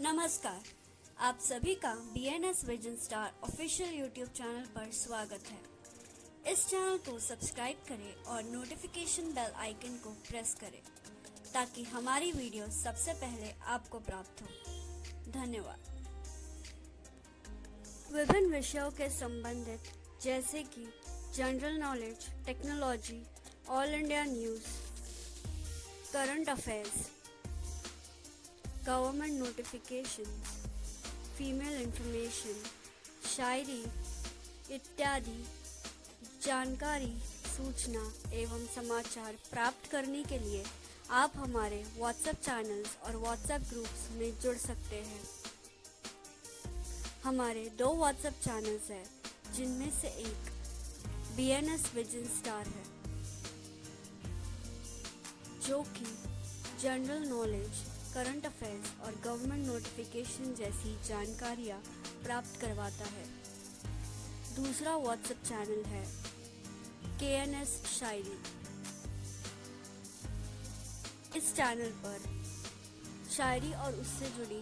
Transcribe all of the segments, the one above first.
नमस्कार, आप सभी का BNS vision star official YouTube channel पर स्वागत है। इस चैनल को सब्सक्राइब करें और नोटिफिकेशन बेल आइकन को प्रेस करें ताकि हमारी वीडियो सबसे पहले आपको प्राप्त हो। धन्यवाद। विभिन्न विषयों के संबंधित जैसे कि general knowledge, technology, all India news, current affairs, government notification, female information, शायरी इत्यादि जानकारी, सूचना एवं समाचार प्राप्त करने के लिए आप हमारे व्हाट्सएप चैनल्स और व्हाट्सएप ग्रुप्स में जुड़ सकते हैं। हमारे 2 व्हाट्सएप चैनल्स हैं, जिनमें से एक BNS विजन स्टार है, जो कि जनरल नॉलेज, करंट अफेयर्स और गवर्नमेंट नोटिफिकेशन जैसी जानकारियाँ प्राप्त करवाता है। दूसरा व्हाट्सएप चैनल है KNS शायरी। इस चैनल पर शायरी और उससे जुड़ी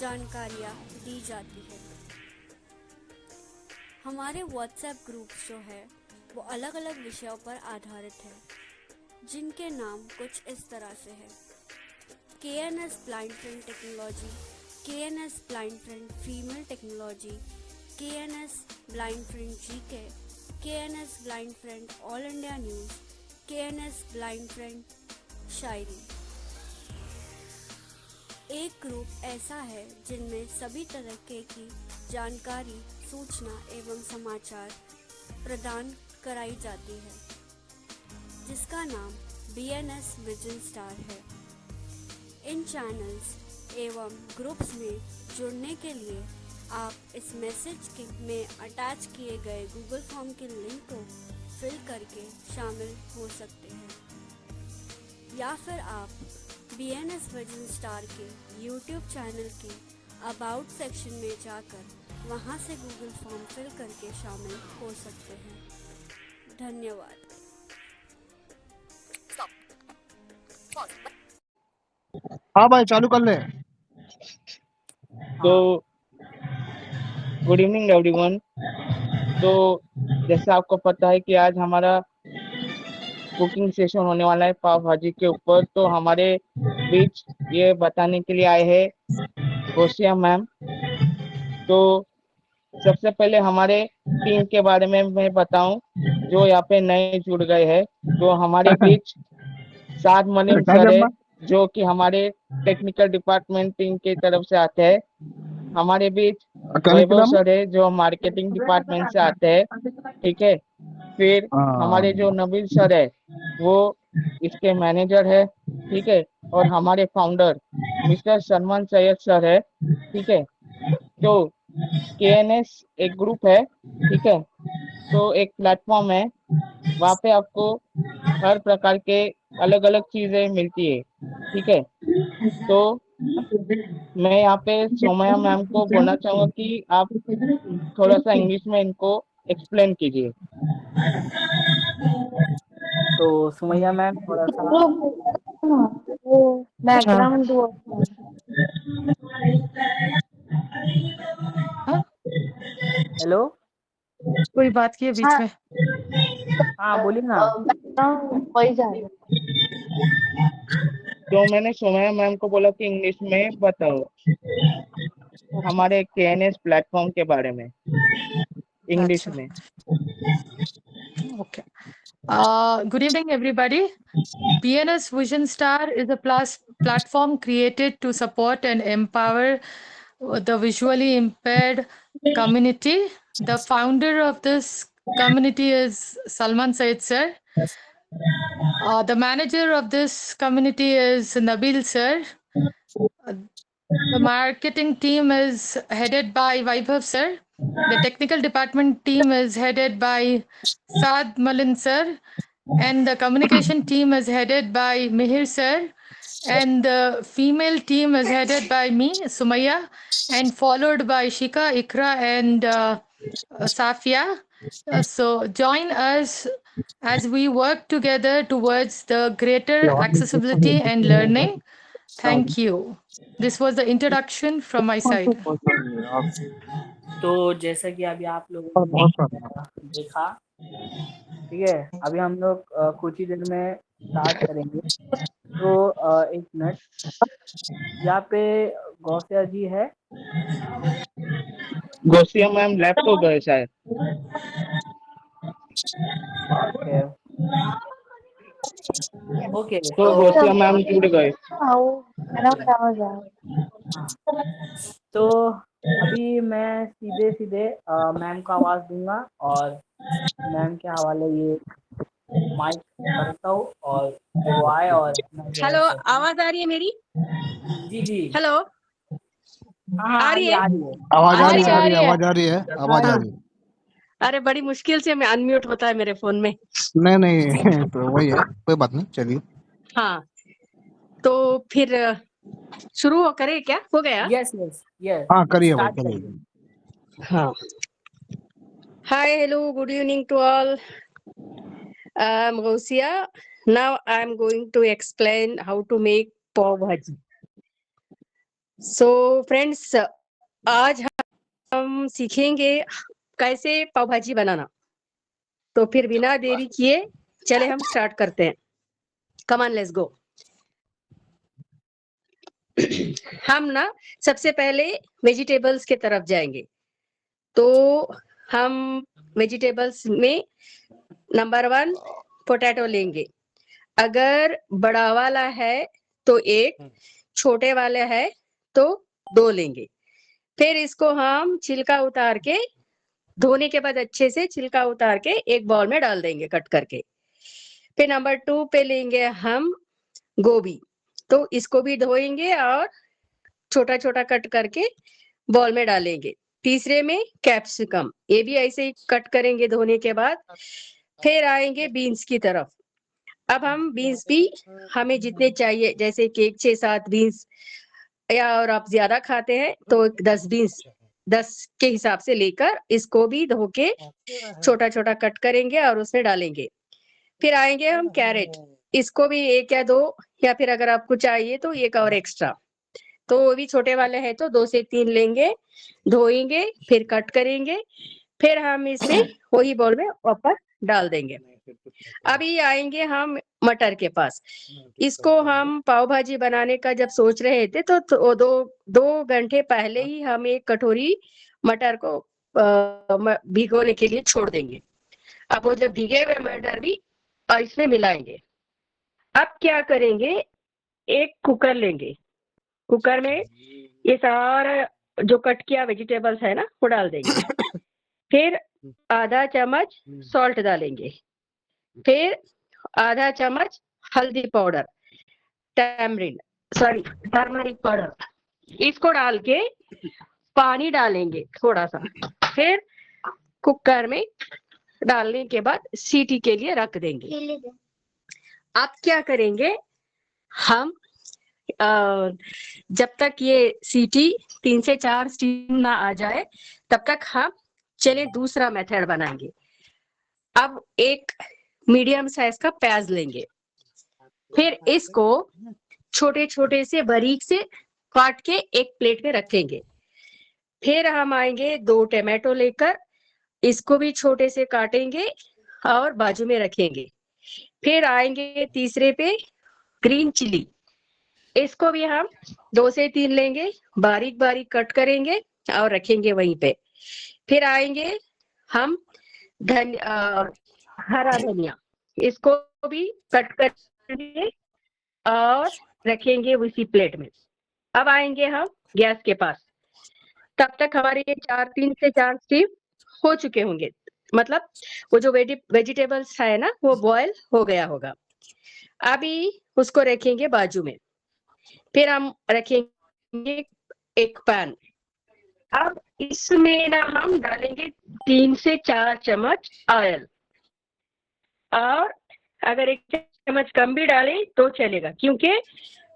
जानकारियाँ दी जाती है। हमारे व्हाट्सएप ग्रुप जो है वो अलग अलग विषयों पर आधारित है, जिनके नाम कुछ इस तरह से है: KNS blind friend technology, KNS blind friend female technology, KNS blind friend GK, KNS blind friend all India news, KNS blind friend शायरी। एक ग्रुप ऐसा है जिनमें सभी तरह की जानकारी, सूचना एवं समाचार प्रदान कराई जाती है, जिसका नाम BNS विजन स्टार है। इन चैनल्स एवं ग्रुप्स में जुड़ने के लिए आप इस मैसेज में अटैच किए गए गूगल फॉर्म के लिंक को फिल करके शामिल हो सकते हैं, या फिर आप BNS विजन स्टार के यूट्यूब चैनल के अबाउट सेक्शन में जाकर वहां से गूगल फॉर्म फिल करके शामिल हो सकते हैं। धन्यवाद। हाँ भाई, चालू कर ले। तो गुड इवनिंग एवरीवन। तो जैसे आपको पता है कि आज हमारा कुकिंग सेशन होने वाला है पाव भाजी के ऊपर। तो हमारे बीच ये बताने के लिए आए हैं गोसिया मैम। तो सबसे पहले हमारे टीम के बारे में मैं बताऊं, जो यहाँ पे नए जुड़ गए हैं। तो हमारे बीच साद मलिम सर है, जो कि हमारे टेक्निकल डिपार्टमेंट टीम की तरफ से आते हैं। हमारे बीच वैभव सर है, जो मार्केटिंग डिपार्टमेंट से आते हैं। ठीक है। फिर हमारे जो नबील सर है वो इसके मैनेजर है। ठीक है। और हमारे founder mister Salman Syed sir है। ठीक है। तो KNS एक ग्रुप है। ठीक है। तो एक प्लेटफॉर्म है, वहाँ पे आपको हर प्रकार के अलग अलग चीजें मिलती है। ठीक है। तो मैं यहाँ पे सोमया मैम को बोलना चाहूंगा कि आप थोड़ा सा इंग्लिश में इनको एक्सप्लेन कीजिए। तो सुमैया मैम थोड़ा सा बैकग्राउंड हेलो, कोई बात की है बीच में? हाँ बोलिए ना। वही जा रहा है। तो मैंने सोमया मैम को बोला कि इंग्लिश में बताओ हमारे KNS प्लेटफॉर्म के बारे में इंग्लिश में। Okay. Good evening, everybody. BNS Vision Star is a platform created to support and empower the visually impaired community. The founder of this community is Salman Said sir. The manager of this community is Nabil sir. The marketing team is headed by Vaibhav sir. The technical department team is headed by Saad Malin sir. And the communication team is headed by Mihir sir. And the female team is headed by me, Sumaya, and followed by Shika, Ikra, and Safia. So join us as we work together towards the greater accessibility and learning. Thank you. This was the introduction from my side. तो जैसा कि अभी आप लोगों और ने बहुत सारे देखा, ठीक है, अभी हम लोग कुछ ही देर में स्टार्ट करेंगे। तो एक मिनट, यहाँ पे गौसिया जी है। गौसिया मैम लेफ्ट हो गए शायद। ओके ओके, तो गौसिया मैम जुड़ गए। तो अभी मैं सीधे सीधे मैम को आवाज़ दूंगा और मैम के हवाले ये माइक करता हूँ और फिर वो आए और हेलो, आवाज आ रही है मेरी? जी जी हेलो, हाँ आ रही है? आ रही है। आवाज आ रही है, अच्छा, आ रही है, आवाज आ रही है, आवाज आ रही है। अरे बड़ी मुश्किल से मैं अनम्यूट होता है मेरे फोन में। नहीं नहीं तो वही है, कोई बात नहीं, चलिए। हाँ, तो फिर शुरू हो करे क्या? हो गया? यस यस यस, हाँ करिए भाई, स्टार्ट करिए। करिए। हाँ। Hi, hello, good evening to all. Gausia. Now I am going to explain how to make pav bhaji. So friends, आज हम सीखेंगे कैसे पाव भाजी बनाना. तो फिर बिना देरी किए चले हम स्टार्ट करते हैं. Come on, let's go. हम ना सबसे पहले वेजिटेबल्स के तरफ जाएंगे. तो हम वेजिटेबल्स में नंबर 1 पोटैटो लेंगे. अगर बड़ा वाला है तो एक, छोटे वाले है तो 2 लेंगे. फिर इसको हम छिलका उतार के, धोने के बाद अच्छे से छिलका उतार के एक बाउल में डाल देंगे कट करके. फिर नंबर 2 पे लेंगे हम गोभी. तो इसको भी धोएंगे और छोटा छोटा कट करके बॉल में डालेंगे. तीसरे में कैप्सिकम, ये भी ऐसे ही कट करेंगे धोने के बाद. फिर आएंगे बीन्स की तरफ. अब हम बीन्स भी हमें जितने चाहिए, जैसे कि 6-7 बीन्स, या और आप ज्यादा खाते हैं तो 10 बीन्स, 10 के हिसाब से लेकर इसको भी धो के छोटा छोटा कट करेंगे और उसमें डालेंगे. फिर आएंगे हम कैरेट. इसको भी 1 या 2, या फिर अगर आपको चाहिए तो 1 और एक्स्ट्रा. तो वो भी छोटे वाले हैं तो 2 से 3 लेंगे, धोएंगे, फिर कट करेंगे. फिर हम इसमें वही बाउल में वापस डाल देंगे. अभी आएंगे हम मटर के पास. इसको हम पाव भाजी बनाने का जब सोच रहे थे तो 2 घंटे पहले ही हम 1 कटोरी मटर को भिगोने के लिए छोड़ देंगे. अब वो जब भीगे हुए मटर भी इसमें मिलाएंगे. अब क्या करेंगे, एक कुकर लेंगे. कुकर में ये सारा जो कट किया वेजिटेबल्स है ना वो डाल देंगे. फिर आधा चम्मच सॉल्ट डालेंगे. फिर आधा चम्मच हल्दी पाउडर, टर्मरिक पाउडर, इसको डाल के पानी डालेंगे थोड़ा सा. फिर कुकर में डालने के बाद सीटी के लिए रख देंगे. अब क्या करेंगे हम, जब तक ये सीटी 3 से 4 स्टीम ना आ जाए तब तक हम चले दूसरा मेथड बनाएंगे. अब एक मीडियम साइज का प्याज लेंगे. फिर इसको छोटे छोटे से बारीक से काट के एक प्लेट में रखेंगे. फिर हम आएंगे 2 टमाटो लेकर, इसको भी छोटे से काटेंगे और बाजू में रखेंगे. फिर आएंगे तीसरे पे ग्रीन चिली. इसको भी हम 2 से 3 लेंगे, बारीक बारीक कट करेंगे और रखेंगे वहीं पे. फिर आएंगे हम हरा धनिया, इसको भी कट करेंगे और रखेंगे उसी प्लेट में. अब आएंगे हम गैस के पास. तब तक हमारे ये 3 से 4 स्टीम हो चुके होंगे, मतलब वो जो वेजिटेबल्स है ना वो बॉयल हो गया होगा. अभी उसको रखेंगे बाजू में. फिर हम रखेंगे एक पैन. अब इसमें ना हम डालेंगे 3 से 4 चम्मच ऑयल, और अगर 1 चम्मच कम भी डालें तो चलेगा, क्योंकि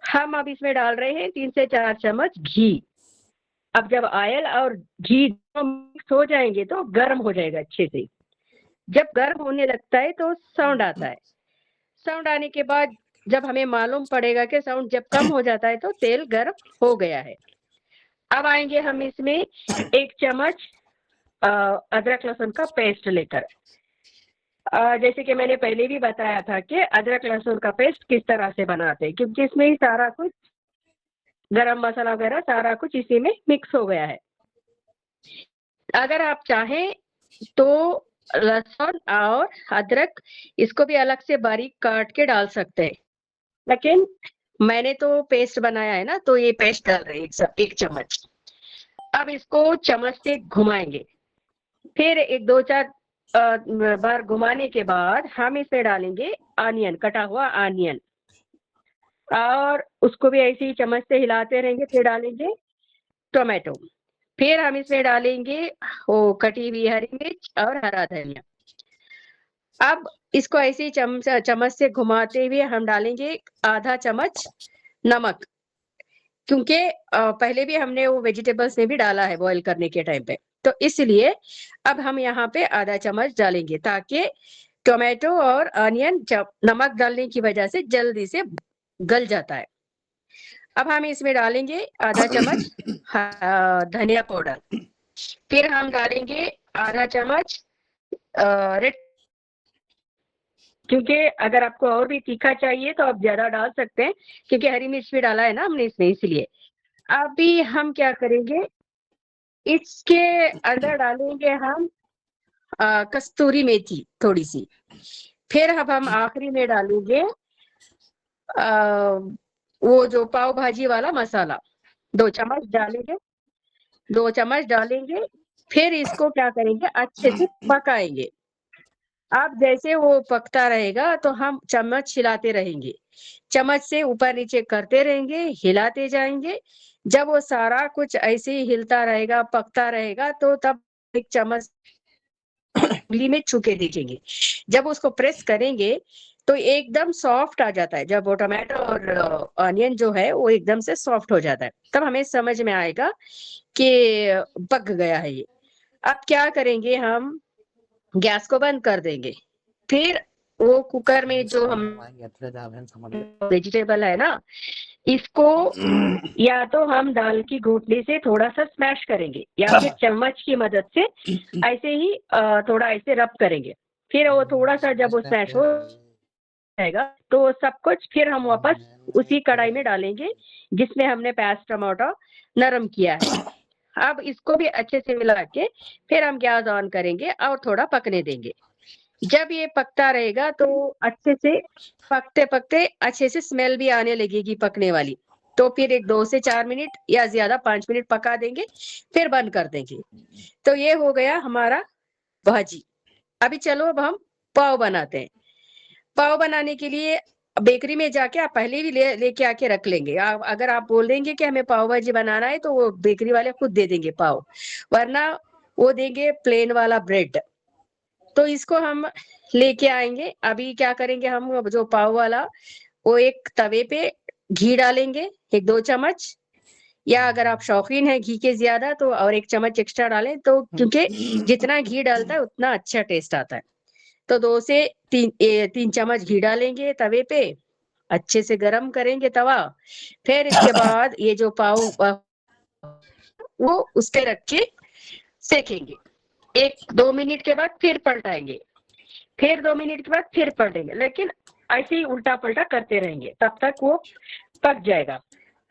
हम अब इसमें डाल रहे हैं 3 से 4 चम्मच घी. अब जब ऑयल और घी मिक्स हो जाएंगे तो गर्म हो जाएगा अच्छे से. जब गर्म होने लगता है तो साउंड आता है. साउंड आने के बाद जब हमें मालूम पड़ेगा कि साउंड जब कम हो जाता है तो तेल गर्म हो गया है। अब आएंगे हम इसमें 1 चम्मच अदरक लहसुन का पेस्ट लेकर। जैसे कि मैंने पहले भी बताया था कि अदरक लहसुन का पेस्ट किस तरह से बनाते हैं, क्योंकि इसमें ही सारा कुछ गरम मसाला वगैरह सारा कुछ इसी में मिक्स हो गया है। अगर आप चाहें तो लहसुन और अदरक इसको भी अलग से बारीक काट के डाल सकते हैं, लेकिन मैंने तो पेस्ट बनाया है ना, तो ये पेस्ट डाल रहे हैं 1 चम्मच। अब इसको चम्मच से घुमाएंगे, फिर 1-2-4 बार घुमाने के बाद हम इसमें डालेंगे आनियन, कटा हुआ आनियन, और उसको भी ऐसे ही चम्मच से हिलाते रहेंगे। फिर डालेंगे टोमेटो, फिर हम इसमें डालेंगे वो कटी हुई हरी मिर्च और हरा धनिया। अब इसको ऐसे ही चम्मच से घुमाते हुए हम डालेंगे आधा चम्मच नमक, क्योंकि पहले भी हमने वो वेजिटेबल्स में भी डाला है बॉईल करने के टाइम पे, तो इसलिए अब हम यहाँ पे आधा चम्मच डालेंगे, ताकि टोमेटो और ऑनियन नमक डालने की वजह से जल्दी से गल जाता है। अब हम इसमें डालेंगे आधा चम्मच धनिया पाउडर, फिर हम डालेंगे आधा चम्मच रेड, क्योंकि अगर आपको और भी तीखा चाहिए तो आप ज्यादा डाल सकते हैं, क्योंकि हरी मिर्च भी डाला है ना हमने इसमें, इसलिए। अभी हम क्या करेंगे, इसके अंदर डालेंगे हम कस्तूरी मेथी थोड़ी सी, फिर अब हम आखिरी में डालेंगे वो जो पाव भाजी वाला मसाला 2 चम्मच डालेंगे, 2 चम्मच डालेंगे। फिर इसको क्या करेंगे, अच्छे से पकाएंगे। अब जैसे वो पकता रहेगा तो हम चम्मच हिलाते रहेंगे, चम्मच से ऊपर नीचे करते रहेंगे, हिलाते जाएंगे। जब वो सारा कुछ ऐसे ही हिलता रहेगा, पकता रहेगा, तो तब एक चम्मच उंगली में छू के देखेंगे। जब उसको प्रेस करेंगे तो एकदम सॉफ्ट आ जाता है। जब वो टमाटो और ऑनियन जो है वो एकदम से सॉफ्ट हो जाता है, तब हमें समझ में आएगा कि पक गया है ये। अब क्या करेंगे, हम गैस को बंद कर देंगे। फिर वो कुकर में जो हम वेजिटेबल है ना, इसको या तो हम दाल की घोटनी से थोड़ा सा स्मैश करेंगे, या फिर चम्मच की मदद से ऐसे ही थोड़ा ऐसे रब करेंगे। फिर वो थोड़ा सा जब वो स्मैश हो जाएगा तो सब कुछ फिर हम वापस उसी कढ़ाई में डालेंगे जिसमें हमने प्याज टमाटर नरम किया है। अब इसको भी अच्छे से मिला के फिर हम गैस ऑन करेंगे और थोड़ा पकने देंगे। जब ये पकता रहेगा तो अच्छे से पकते पकते अच्छे से स्मेल भी आने लगेगी पकने वाली, तो फिर एक 2 से 4 मिनट या ज्यादा 5 मिनट पका देंगे, फिर बंद कर देंगे। तो ये हो गया हमारा भाजी। अभी चलो अब हम पाव बनाते हैं। पाव बनाने के लिए बेकरी में जाके आप पहले भी लेके आके रख लेंगे। अगर आप बोल देंगे कि हमें पाव भाजी बनाना है तो वो बेकरी वाले खुद दे देंगे पाव, वरना वो देंगे प्लेन वाला ब्रेड। तो इसको हम लेके आएंगे। अभी क्या करेंगे, हम जो पाव वाला वो एक तवे पे घी डालेंगे 1-2 चम्मच, या अगर आप शौकीन हैं घी के ज्यादा तो और 1 चम्मच एक्स्ट्रा डालें, तो क्योंकि जितना घी डालता है उतना अच्छा टेस्ट आता है। तो 2 से 3 चम्मच घी डालेंगे तवे पे, अच्छे से गरम करेंगे तवा। फिर इसके बाद ये जो पाव वो उस पे रख के सेकेंगे। 1-2 मिनट के बाद फिर पलटाएंगे, फिर 2 मिनट के बाद फिर पलटेंगे, लेकिन ऐसे ही उल्टा पलटा करते रहेंगे तब तक वो पक जाएगा,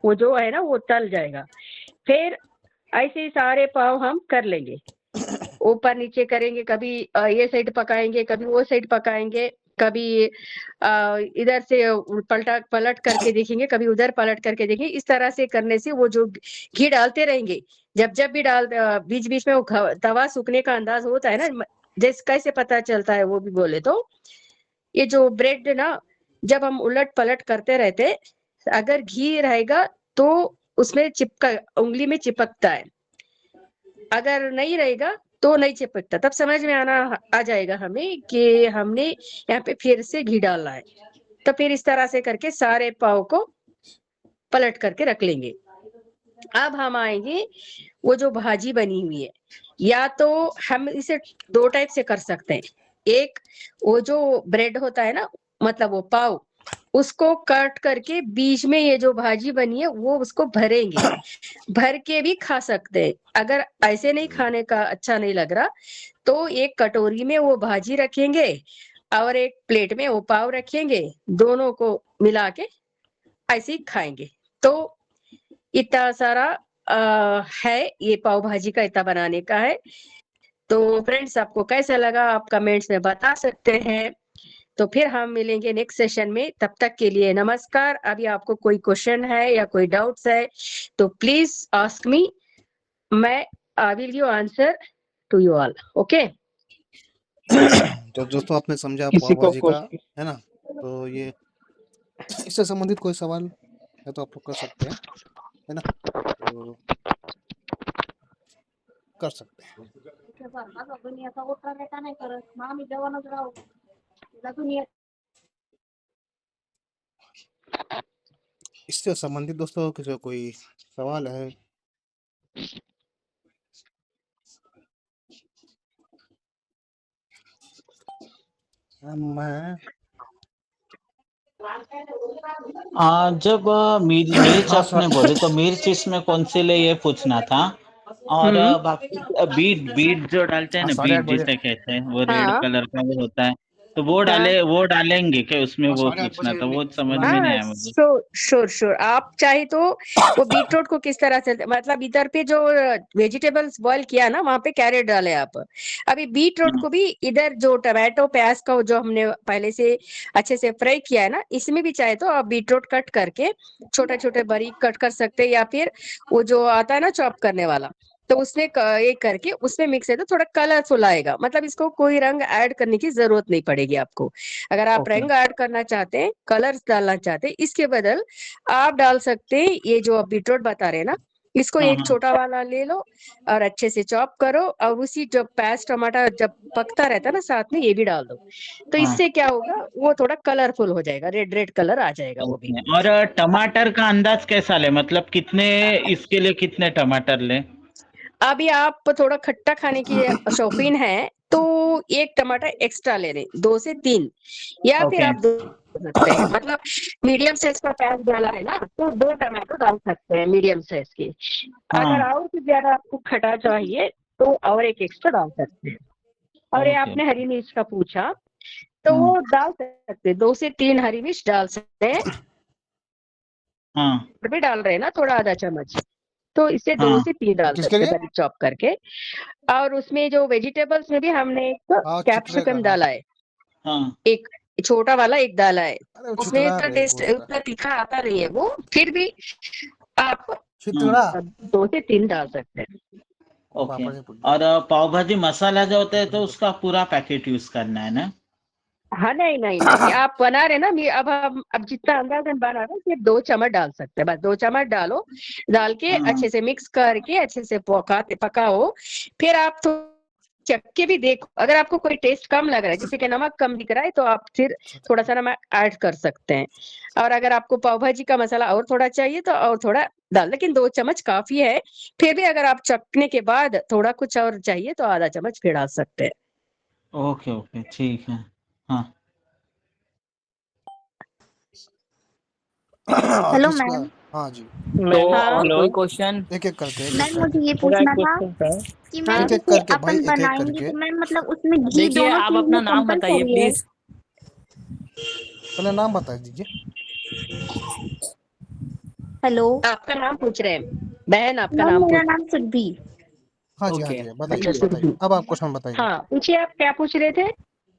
वो जो है ना वो तल जाएगा। फिर ऐसे ही सारे पाव हम कर लेंगे, ऊपर नीचे करेंगे, कभी ये साइड पकाएंगे, कभी वो साइड पकाएंगे, कभी इधर से पलट करके देखेंगे, कभी उधर पलट करके देखेंगे। इस तरह से करने से वो जो घी डालते रहेंगे, जब भी बीच बीच में वो तवा सूखने का अंदाज होता है ना, जैसे कैसे पता चलता है वो भी बोले तो, ये जो ब्रेड ना जब हम उलट पलट करते रहते, अगर घी रहेगा तो उसमें उंगली में चिपकता है, अगर नहीं रहेगा तो नहीं चिपकता। तब समझ में आ जाएगा हमें कि हमने यहाँ पे फिर से घी डालना है। तो फिर इस तरह से करके सारे पाव को पलट करके रख लेंगे। अब हम आएंगे वो जो भाजी बनी हुई है, या तो हम इसे 2 टाइप से कर सकते हैं। एक वो जो ब्रेड होता है ना, मतलब वो पाव, उसको कट करके बीच में ये जो भाजी बनी है वो उसको भरेंगे, भर के भी खा सकते हैं। अगर ऐसे नहीं खाने का अच्छा नहीं लग रहा तो एक कटोरी में वो भाजी रखेंगे और एक प्लेट में वो पाव रखेंगे, दोनों को मिला के ऐसे ही खाएंगे। तो इतना सारा है, ये पाव भाजी का इतना बनाने का है। तो फ्रेंड्स, आपको कैसा लगा आप कमेंट्स में बता सकते हैं। तो फिर हम मिलेंगे नेक्स्ट सेशन में, तब तक के लिए नमस्कार। अभी आपको कोई क्वेश्चन है या कोई डाउट्स है तो प्लीज आस्क मी, मैं I will give answer to you all. Okay, तो दोस्तों आपने समझा किसी पाव को भाजी का, क्वेश्चन है ना? तो ये इससे संबंधित कोई सवाल है तो आप लोग कर सकते हैं, है ना? तो कर सकते हैं। इससे संबंधित दोस्तों किसी को कोई सवाल है? मैं जब मिर्च हाँ आपने सर, बोली तो मिर्च इसमें कौन से लिए ये पूछना था। और बाकी बीट बीट जो डालते हैं हाँ ना, 8:30 बीट बजे। जिसे कहते हैं, वो रेड हाँ कलर का वो होता है, तो वो हाँ वो डालेंगे क्या उसमें, हाँ वो 8:30 पूछना बजे था, वो समझ बुलाए में हैं। नहीं हाँ, आया मुझे। श्योर श्योर, आप चाहे तो वो बीटरूट को किस तरह से, मतलब इधर पे जो वेजिटेबल्स बॉईल किया ना वहां पे कैरेट डाले आप। अभी बीटरूट हाँ को भी इधर जो टमाटो प्याज का जो हमने पहले से अच्छे से फ्राई किया है ना, इसमें भी चाहे तो आप बीटरूट कट करके छोटे छोटे बारीक कट कर सकते हैं, या फिर वो जो आता है ना चॉप करने वाला, तो उसमें एक करके उसमें मिक्स है तो थोड़ा कलरफुल आएगा। मतलब इसको कोई रंग ऐड करने की जरूरत नहीं पड़ेगी आपको। अगर आप ओके। रंग ऐड करना चाहते हैं, कलर्स डालना चाहते हैं, इसके बदल आप डाल सकते हैं ये जो आप बीटरूट बता रहे हैं ना, इसको हाँ एक हाँ छोटा वाला ले लो और अच्छे से चॉप करो, और उसी जब प्याज टमाटर जब पकता रहता है ना साथ में ये भी डाल दो, तो हाँ। इससे क्या होगा, वो थोड़ा कलरफुल हो जाएगा, रेड रेड कलर आ जाएगा वो भी। ओके, और टमाटर का अंदाज कैसा ले, मतलब कितने, इसके लिए कितने टमाटर ले? अभी आप थोड़ा खट्टा खाने की शौकीन है तो एक टमाटर एक्स्ट्रा ले लें, 2 से 3, या फिर ओके। आप 2 सकते हैं। मतलब मीडियम साइज का प्याज डाला है ना तो 2 टमाटर डाल सकते हैं मीडियम साइज के। अगर हाँ। और भी ज्यादा आपको खटा चाहिए तो और एक एक्स्ट्रा डाल सकते हैं। और ये ओके। आपने हरी मिर्च का पूछा तो हाँ वो डाल सकते हैं, 2 से 3 हरी मिर्च डाल सकते हैं। हाँ भी डाल रहे हैं ना थोड़ा, आधा चम्मच, तो इससे दो हाँ। से तीन डाल किसके सकते हैं लिए? बारीक चॉप करके। और उसमें जो वेजिटेबल्स में भी हमने एक हाँ छितरे का, कैप्सिकम हाँ। डाला है, हाँ एक छोटा वाला एक डाला है। अरे वो उसमें छितरा इतना रे टेस्ट, वो उसका उतना तीखा आता नहीं है वो, फिर भी आप हाँ। छितरा 2 से 3 डाल सकते हैं। ओके। पापा से पूछ। और पाव भाजी मसाला जो होता है तो उसका पूरा पैकेट यूज करना है ना? हाँ, नहीं नहीं नहीं, आप बना रहे ना, अब हम अब जितना अंदाजन बना रहे हैं सिर्फ 2 चम्मच डाल सकते हैं, बस 2 चम्मच डालो, डाल के हाँ अच्छे से मिक्स करके अच्छे से पकाओ। फिर आप तो चख के भी देखो, अगर आपको कोई टेस्ट कम लग रहा है, जैसे कि नमक कम दिख रहा है, तो आप फिर थोड़ा सा नमक ऐड कर सकते हैं। और अगर आपको पाव भाजी का मसाला और थोड़ा चाहिए तो और थोड़ा डाल, लेकिन 2 चम्मच काफी है। फिर भी अगर आप चखने के बाद थोड़ा कुछ और चाहिए तो आधा चम्मच फिर डाल सकते हैं। ओके ओके ठीक है। हाँ और हेलो किसका? मैम। हाँ जी, तो मैम हाँ और हेलो, कोई क्वेश्चन? एक एक करके, एक एक मैम मुझे करके, ये मेरा एक पूछना था क्वेश्चन था। कि हाँ, मैम एक एक जैसे करके भाई, अपन एक एक बनाएंगे करके। तो मैम मतलब उसमें घी देखिए, दोनों आप चीज अपना में नाम बताइए कंपलसरी है? प्लीज। पहले नाम बता दीजिए। हेलो आपका नाम पूछ रहे हैं बहन, आपका मैम, नाम मेरा पूछ। नाम सुरभि। हाँ जी, हाँ ओके। जी, अच्छा, बताइए बताइए, सुरभि। अब आप क्वेश्चन बताइए। हाँ, पूछिए, आप क्या पूछ रहे थे?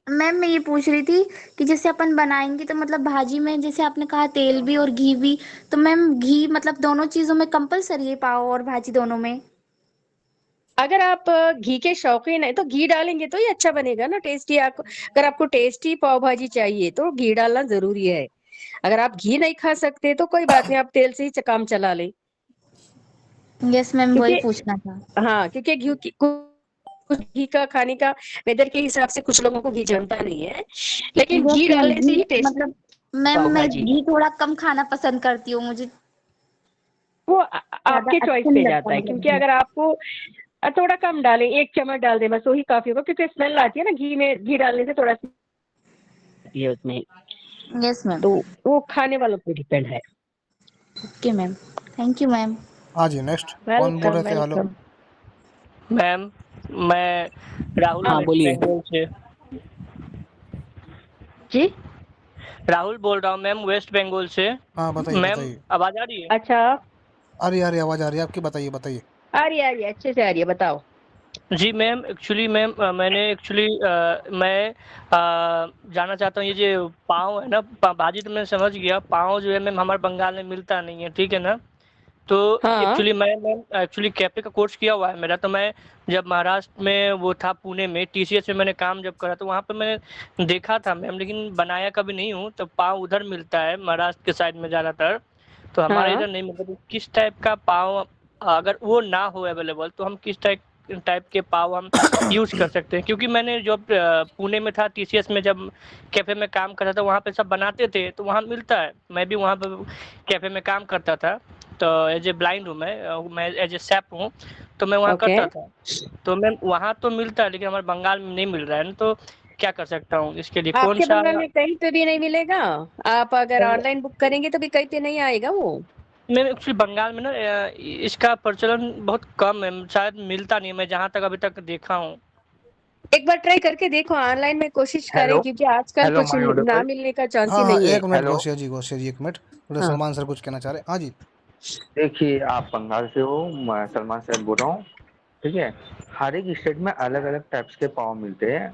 मैम मैं ये पूछ रही थी कि जैसे अपन बनाएंगे तो मतलब भाजी में जैसे आपने कहा तेल भी और घी भी, तो मैम घी मतलब दोनों चीजों में कंपलसरी है, पाव और भाजी दोनों में? अगर आप घी के शौकीन है तो घी डालेंगे तो ही अच्छा बनेगा ना, टेस्टी। आपको अगर आपको टेस्टी पाव भाजी चाहिए तो घी डालना जरूरी है। अगर आप घी नहीं खा सकते तो कोई बात नहीं, आप तेल से ही काम चला लें। यस मैम, वही क्योंकि पूछना था। हाँ, क्योंकि कुछ घी का खाने का वेदर के हिसाब से कुछ लोगों को घी जमता नहीं है, लेकिन यस घी मैम, डालने से घी ही टेस्ट मतलब मैम पाव मैं भाजी, घी थोड़ा कम खाना पसंद करती हूँ, मुझे वो ज्यादा आपके चॉइस अच्छा नहीं पे लगता जाता है। मतलब क्योंकि घी। अगर आपको थोड़ा कम डालें, 1 चम्मच डाल दें बस, वही काफी होगा, क्योंकि स्मेल आती है ना घी में, घी डालने से थोड़ा सी आती है उसमें। Yes ma'am. तो वो खाने वालों पे डिपेंड है। Okay ma'am, thank you ma'am. हाँ जी, नेक्स्ट कौन बोल वेलकम रहे थे? हेलो। वेलकम। मैम मैं राहुल हाँ वेस्ट बोलिए बंगाल से जी। राहुल बोल रहा हूँ मैम, वेस्ट बंगाल से। हाँ बताइए मैम बताइए। आवाज आ रही है? अच्छा, आ रही आवाज आ रही है आपकी, बताइए बताइए। आ रही है अच्छे से आ रही है, बताओ। जी मैम, एक्चुअली मैम मैंने एक्चुअली मैं जानना चाहता हूँ, ये जो पाव है ना, भाजी तो मैं समझ गया, पाव जो है मैम हमारे बंगाल में मिलता नहीं है, ठीक है ना? तो हाँ एक्चुअली मैं मैम एक्चुअली कैफे का कोर्स किया हुआ है मेरा। तो मैं जब महाराष्ट्र में वो था, पुणे में टीसीएस में मैंने काम जब करा, तो वहाँ पे मैंने देखा था मैम, लेकिन बनाया कभी नहीं हूँ। तो पाव उधर मिलता है महाराष्ट्र के साइड में ज़्यादातर, तो हमारे हाँ। इधर नहीं मिलता। तो किस टाइप का पाव, अगर वो ना हो अवेलेबल, तो हम किस टाइप टाइप के पाव हम यूज़ कर सकते हैं? क्योंकि मैंने जब पुणे में था टीसीएस में, जब कैफ़े में काम करता था, वहाँ पे सब बनाते थे, तो वहाँ मिलता है। मैं भी वहाँ पे कैफ़े में काम करता था, तो एज ए ब्लाइंड हूँ मैं एज ए शेफ हूँ, तो मैं वहाँ ओके। करता था। तो मैम वहाँ तो मिलता है, लेकिन हमारे बंगाल में नहीं मिल रहा है ना, तो क्या कर सकता हूँ इसके लिए? कौन आपके सा? बंगाल में कहीं पे भी नहीं मिलेगा। आप अगर ऑनलाइन बुक करेंगे तो भी कहीं पे नहीं आएगा वो। मैम एक्चुअली बंगाल में ना इसका प्रचलन बहुत कम है, शायद मिलता नहीं है, मैं जहाँ तक अभी तक देखा हूँ। एक बार ट्राई करके देखो, ऑनलाइन में कोशिश करें, हेलो। क्योंकि आजकल हेलो, कुछ माय ना ऑडिबल? मिलने का चांस ही हाँ हाँ, नहीं है। एक मिनट हेलो। घोषिया जी, एक मिनट। थोड़ा हाँ। सलमान सर कुछ कहना चाह रहे हैं। हाँ जी। देखिए, आप बंगाल से हो, मैं सलमान सैद बोल रहा हूँ। ठीक है। हर एक स्टेट में अलग अलग टाइप्स के पाव मिलते हैं।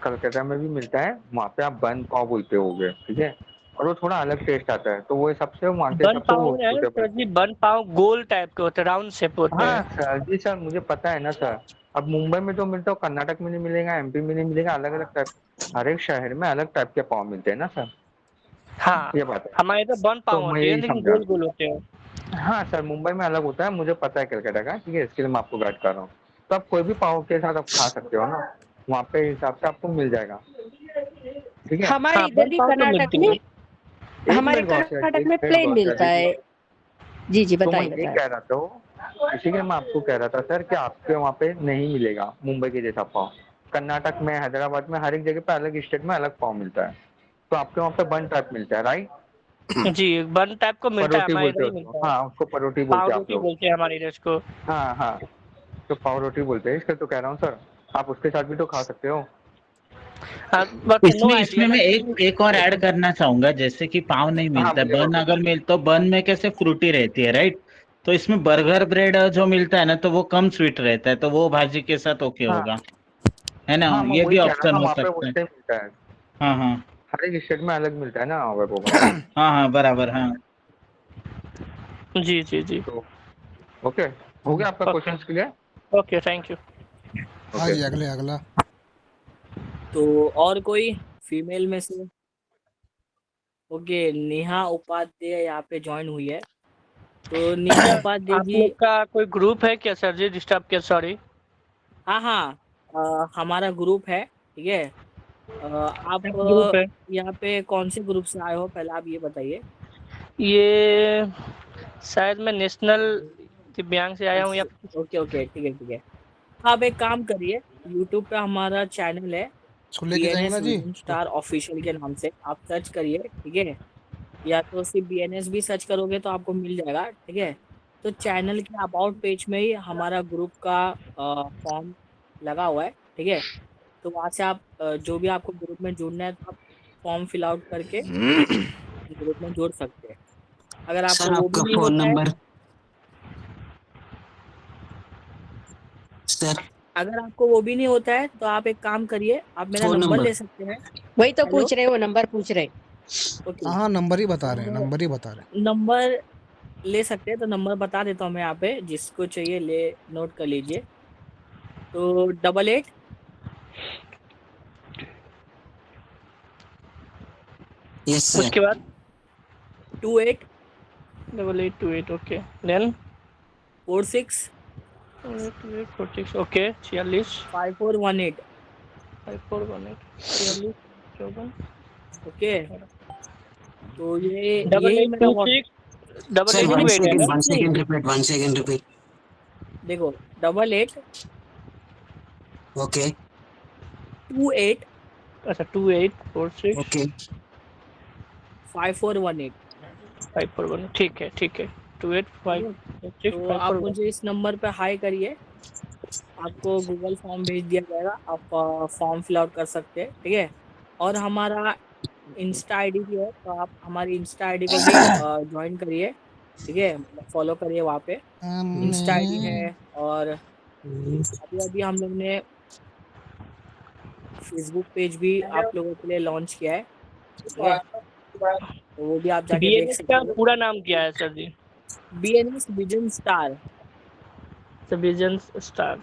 कलकत्ता में भी मिलता है, वहाँ पे आप बन पाव बोलते होगे, ठीक है। और वो थोड़ा अलग टेस्ट आता है, तो वो सबसे वहाँ के बन हिसाब से पाव वो है सूटेबल। सर जी, बन पाव गोल टाइप के होते हैं, राउंड शेप होते हाँ हैं। सर जी, सर मुझे पता है ना सर। अब मुंबई में जो मिलता है वो कर्नाटक में नहीं मिलेगा, एमपी में नहीं मिलेगा, अलग अलग टाइप। हर एक शहर में अलग टाइप के पाव मिलते हैं ना सर। हाँ, ये बात है। हमारे इधर बन तो पाव मैं होती है, यही लेकिन समझा। गोल गोल होते हैं। हाँ सर, मुंबई में अलग होता है, मुझे पता है कलकत्ता का, ठीक है, इसके लिए मैं आपको गाइड कर रहा हूँ। तो आप कोई भी पाव के साथ आप खा सकते हो ना, वहाँ पे हिसाब से आपको मिल जाएगा, ठीक है। हमारे हाँ, इधर बन भी पाव तो कर्नाटक मिलती में, है। एक हमारे मिनट गौसिया जी, कर्नाटक एक में मिनट प्लेन गौसिया मिलता जी। है। जी जी, तो मैं बताइए यही बताइए। कह रहा था, इसी के मैं आपको कह रहा था सर कि आपके वहाँ पे नहीं मिलेगा मुंबई के जैसा पाव। कर्नाटक में, हैदराबाद में, हर एक जगह पे, अलग स्टेट में अलग पाव मिलता है। तो आपके वहाँ पे बन टाइप मिलता है, राइट? जी, बन टाइप को मिलता है, परोठी हमारे बोलते इधर हो ही उसको, मिलता है। हाँ उसको परोठी पाव बोलते हैं आप रोटी लोग। बोलते हैं हमारे इधर इसको। हाँ हाँ, तो पाव रोटी बोलते हैं, इसलिए तो कह रहा हूँ सर। आप उसके साथ भी तो खा सकते हो। हाँ, बट नो इसमें आइडिया इसमें ना मैं कि एक और ऐड करना चाहूंगा, जैसे कि पाव नहीं हाँ मिलता है, बोलिए बन बोलिए। अगर मिल तो बन में कैसे फ्रूटी रहती है, राइट? तो इसमें बर्गर ब्रेड जो मिलता है ना, तो वो कम स्वीट रहता है, तो वो भाजी के साथ ओके हाँ होगा, है ना? हाँ, मैं ये वही भी कह रहा ऑप्शन था, हो वहाँ पे सकता है। वैसे ही मिलता है। हाँ हाँ। हर एक स्टेट में अलग मिलता है ना, अगर होगा हाँ हाँ, बराबर, हाँ। जी, जी, जी। तो। ओके। हो गया आपका okay, question clear? Okay, thank you. हाँ ओके। जी, अगले अगला। तो और कोई फीमेल में से? ओके, नेहा उपाध्याय यहाँ पे ज्वाइन हुई है। तो नेहा सर, उपाध्याय आप जी। लोग का कोई ग्रुप है क्या सर जी? डिस्टर्ब किया, सॉरी। हाँ हाँ, हमारा ग्रुप है, ठीक है। आप ग्रुप है यहाँ पे कौन से ग्रुप से आए हो, पहले आप ये बताइए। ये, शायद मैं नेशनल दिव्यांग से आया हूँ, या अच्छा, ओके ओके, ठीक है ठीक है। आप एक काम करिए, यूट्यूब पे हमारा चैनल है, इसको लेके जाएंगे ना बीएनएस जी विजन इसको। स्टार ऑफिशियल के नाम से आप सर्च करिए, ठीक है। या तो सिर्फ बीएनएस भी सर्च करोगे तो आपको मिल जाएगा, ठीक है। तो चैनल के अबाउट पेज में ही हमारा ग्रुप का फॉर्म लगा हुआ है, ठीक है। तो वहाँ से आप जो भी आपको ग्रुप में जुड़ना है, तो आप फॉर्म फिल आउट करके ग्रुप में जोड़ सकते हैं। अगर आपको सर वो भी आपका नहीं फोन होता है, नंबर। सर अगर आपको वो भी नहीं होता है तो आप एक काम करिए, आप मेरा फोन नंबर नंबर। ले सकते हैं। वही तो हेलो। पूछ रहे, वो नंबर पूछ रहे। ओके, हाँ हाँ, नंबर ही बता रहे हैं, तो नंबर ही बता रहे हैं। नंबर ले सकते हैं, तो नंबर बता देता हूँ मैं यहाँ पे, जिसको चाहिए ले नोट कर लीजिए। तो 88 यस सर। उसके बाद 28 8828, ओके, देन 46 46, ओके, 46 5418। 5418, 46 54। ओके, तो ये डबल यही एट मेरा टू व्हाट्स। सिक्स डबल सर एट नहीं टू नहीं, एट है ना? वन नहीं, second repeat, one second repeat. देखो 88 ओके 28 अच्छा, 2846। ओके 5418। 541 ठीक है 2856 तो आप मुझे इस नंबर पे हाई करिए, आपको गूगल फॉर्म भेज दिया जाएगा, आप फॉर्म फिल आउट कर सकते हैं, ठीक है। और हमारा इंस्टा आईडी भी है, तो आप हमारी इंस्टा आईडी को भी ज्वाइन करिए, ठीक है, मतलब फॉलो करिए वहाँ पे। इंस्टा आईडी है, और अभी अभी हम लोग ने फेसबुक पेज भी आप लोगों के लिए लॉन्च किया है, ठीक है, तो वो भी आप जाके देख BNS सकते का हो। पूरा नाम क्या है सर जी? BNS vision star, vision star.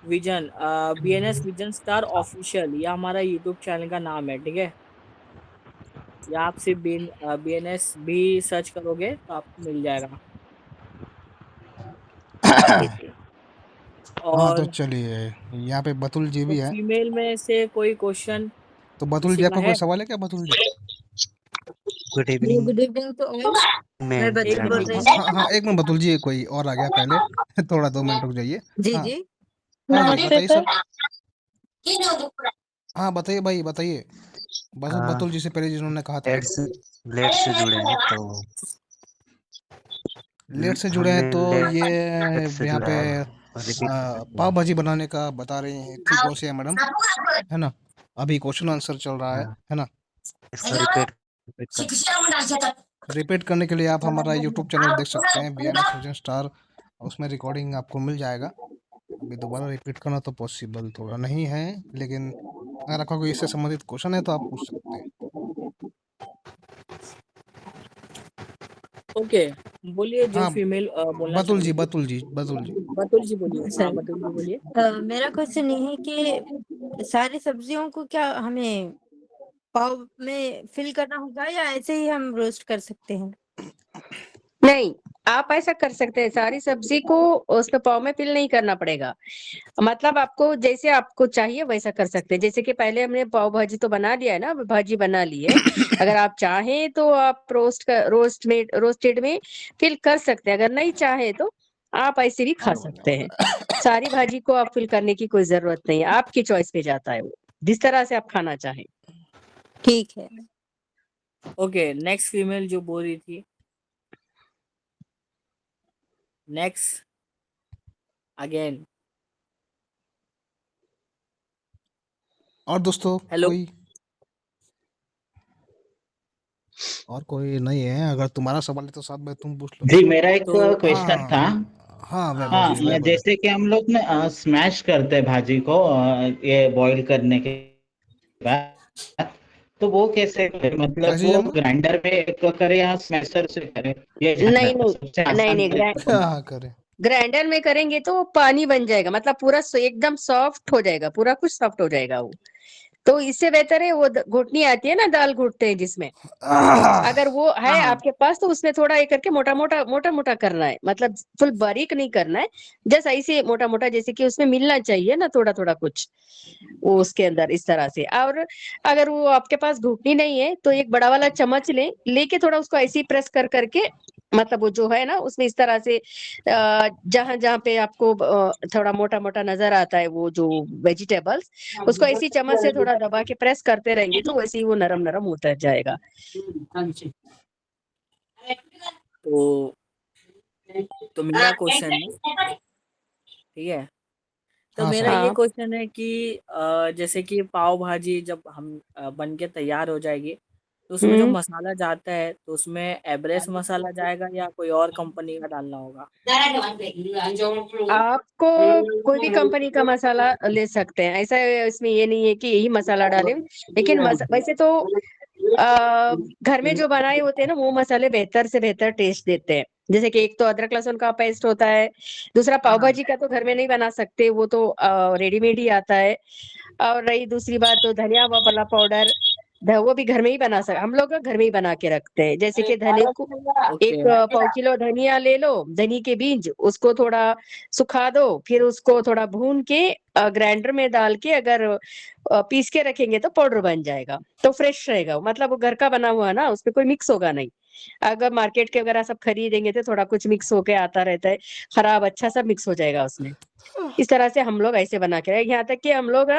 Vision BNS vision star official, ये हमारा यूट्यूब चैनल का नाम है, ठीक है। या आप सिर्फ BNS भी सर्च करोगे तो आपको मिल जाएगा। ठीक है। हाँ तो और चलिए, यहाँ पे बतुल जी तो भी है। फीमेल में से कोई क्वेश्चन तो बतुल किसी जी, का आपका है? कोई सवाल है क्या Batul ji? Good evening good evening to all. मैं एक बतूल बोल मिनट, रही हाँ हूँ। हाँ हाँ, एक मिनट बतुल जी, कोई और आ गया पहले। थोड़ा 2 मिनट रुक जाइए। जी हाँ जी। हाँ जी, नमस्ते बताइए सर। सर। हाँ बताइए भाई, बताइए। बस बतुल जी से पहले जिन्होंने कहा था। लेट से जुड़े हैं तो लेट से जुड़े हैं हमने तो ये लेट से यहाँ जुड़ा पे है और रिपीट पाव भाजी बनाने का बता रही हैं, ठीक हो से मैडम, है ना। अभी क्वेश्चन आंसर चल रहा है ना। इसका रिपीट रिपीट करने के लिए आप हमारा यूट्यूब चैनल देख सकते हैं, BNS विजन स्टार, उसमें रिकॉर्डिंग आपको मिल जाएगा। अभी दोबारा रिपीट करना तो पॉसिबल थोड़ा नहीं है, लेकिन अगर आपका कोई इससे संबंधित क्वेश्चन है तो आप पूछ सकते हैं। ओके, बोलिए जो हाँ फीमेल बोलना बतुल जी, चाहेंगी। बतुल जी, बतुल जी। बतुल जी बोलिए। हाँ, सर बतुल जी बोलिए। मेरा क्वेश्चन ये है कि सारी सब्जियों को क्या हमें पाव में फिल करना होगा या ऐसे ही हम रोस्ट कर सकते हैं? नहीं, आप ऐसा कर सकते हैं, सारी सब्जी को उसमें पाव में फिल नहीं करना पड़ेगा। मतलब आपको जैसे आपको चाहिए वैसा कर सकते हैं। जैसे कि पहले हमने पाव भाजी तो बना लिया है ना, भाजी बना ली है। अगर आप चाहें तो आप रोस्टेड में फिल कर सकते हैं। अगर नहीं चाहे तो आप ऐसे भी खा सकते हैं। सारी भाजी को आप फिल करने की कोई जरूरत नहीं है, आपकी चॉइस पे जाता है वो, जिस तरह से आप खाना चाहें। ठीक है। ओके, नेक्स्ट फीमेल जो बोल रही थी, नेक्स्ट अगेन। और दोस्तों हेलो। कोई और कोई नहीं है? अगर तुम्हारा सवाल है तो साथ में तुम पूछ लो। जी मेरा एक तो क्वेश्चन था। हाँ वैभव हाँ जी, वैभव। जैसे कि हम लोग ना स्मैश करते हैं भाजी को ये बॉईल करने के बाद, तो वो कैसे करें? मतलब कैसे वो जानना? ग्राइंडर में करें या स्मैशर से करें, ये जानना नहीं था। नहीं सबसे नहीं आसान नहीं तरीका कौन सा? हाँ करें। ग्राइंडर में करेंगे तो वो पानी बन जाएगा, मतलब पूरा एकदम सॉफ्ट हो जाएगा, पूरा कुछ सॉफ्ट हो जाएगा वो। तो इससे बेहतर है वो घुटनी आती है ना, दाल घुटते हैं जिसमें, अगर वो है हाँ हाँ आपके पास तो उसमें थोड़ा ये करके मोटा मोटा करना है, मतलब फुल बारीक नहीं करना है, जैसे ऐसे मोटा मोटा, जैसे कि उसमें मिलना चाहिए ना थोड़ा थोड़ा कुछ वो उसके अंदर, इस तरह से। और अगर वो आपके पास घुटनी नहीं है तो एक बड़ा वाला चम्मच लेके थोड़ा उसको ऐसे ही प्रेस कर करके, मतलब वो जो है ना उसमें इस तरह से जहां जहां पे आपको थोड़ा मोटा मोटा नजर आता है वो जो वेजिटेबल्स, उसको ऐसी चम्मच से थोड़ा दबा के प्रेस करते रहेंगे तो वैसे ही वो नरम नरम होता जाएगा। तो मेरा क्वेश्चन है, ठीक है। तो हाँ मेरा सर। ये हाँ। क्वेश्चन है कि जैसे कि पाव भाजी जब हम बन के तैयार हो जाएगी, तो उसमें जो हम्म। मसाला जाता है तो उसमें एवरेस्ट मसाला जाएगा या कोई और कंपनी का डालना होगा? आपको कोई भी कंपनी का मसाला ले सकते हैं, ऐसा इसमें ये नहीं है कि यही मसाला डालें, लेकिन वैसे तो घर में जो बनाए होते हैं ना वो मसाले बेहतर से बेहतर टेस्ट देते हैं। जैसे कि एक तो अदरक लहसुन का पेस्ट होता है, दूसरा हाँ पाव हाँ भाजी का तो घर में नहीं बना सकते, वो तो रेडीमेड ही आता है। और रही दूसरी बात तो धनिया वाला पाउडर, वो भी घर में ही बना हम लोग घर में ही बना के रखते हैं। जैसे कि धनिया को ओके। एक पाव किलो धनिया ले लो, धनी के बीज उसको थोड़ा सुखा दो, फिर उसको थोड़ा भून के ग्राइंडर में डाल के अगर पीस के रखेंगे तो पाउडर बन जाएगा, तो फ्रेश रहेगा, मतलब वो घर का बना हुआ है ना, उसमें कोई मिक्स होगा नहीं। अगर मार्केट के वगैरह सब खरीदेंगे तो थोड़ा कुछ मिक्स होके आता रहता है, खराब अच्छा सब मिक्स हो जाएगा उसमें। इस तरह से हम लोग ऐसे बना के रहे, यहाँ तक कि हम लोग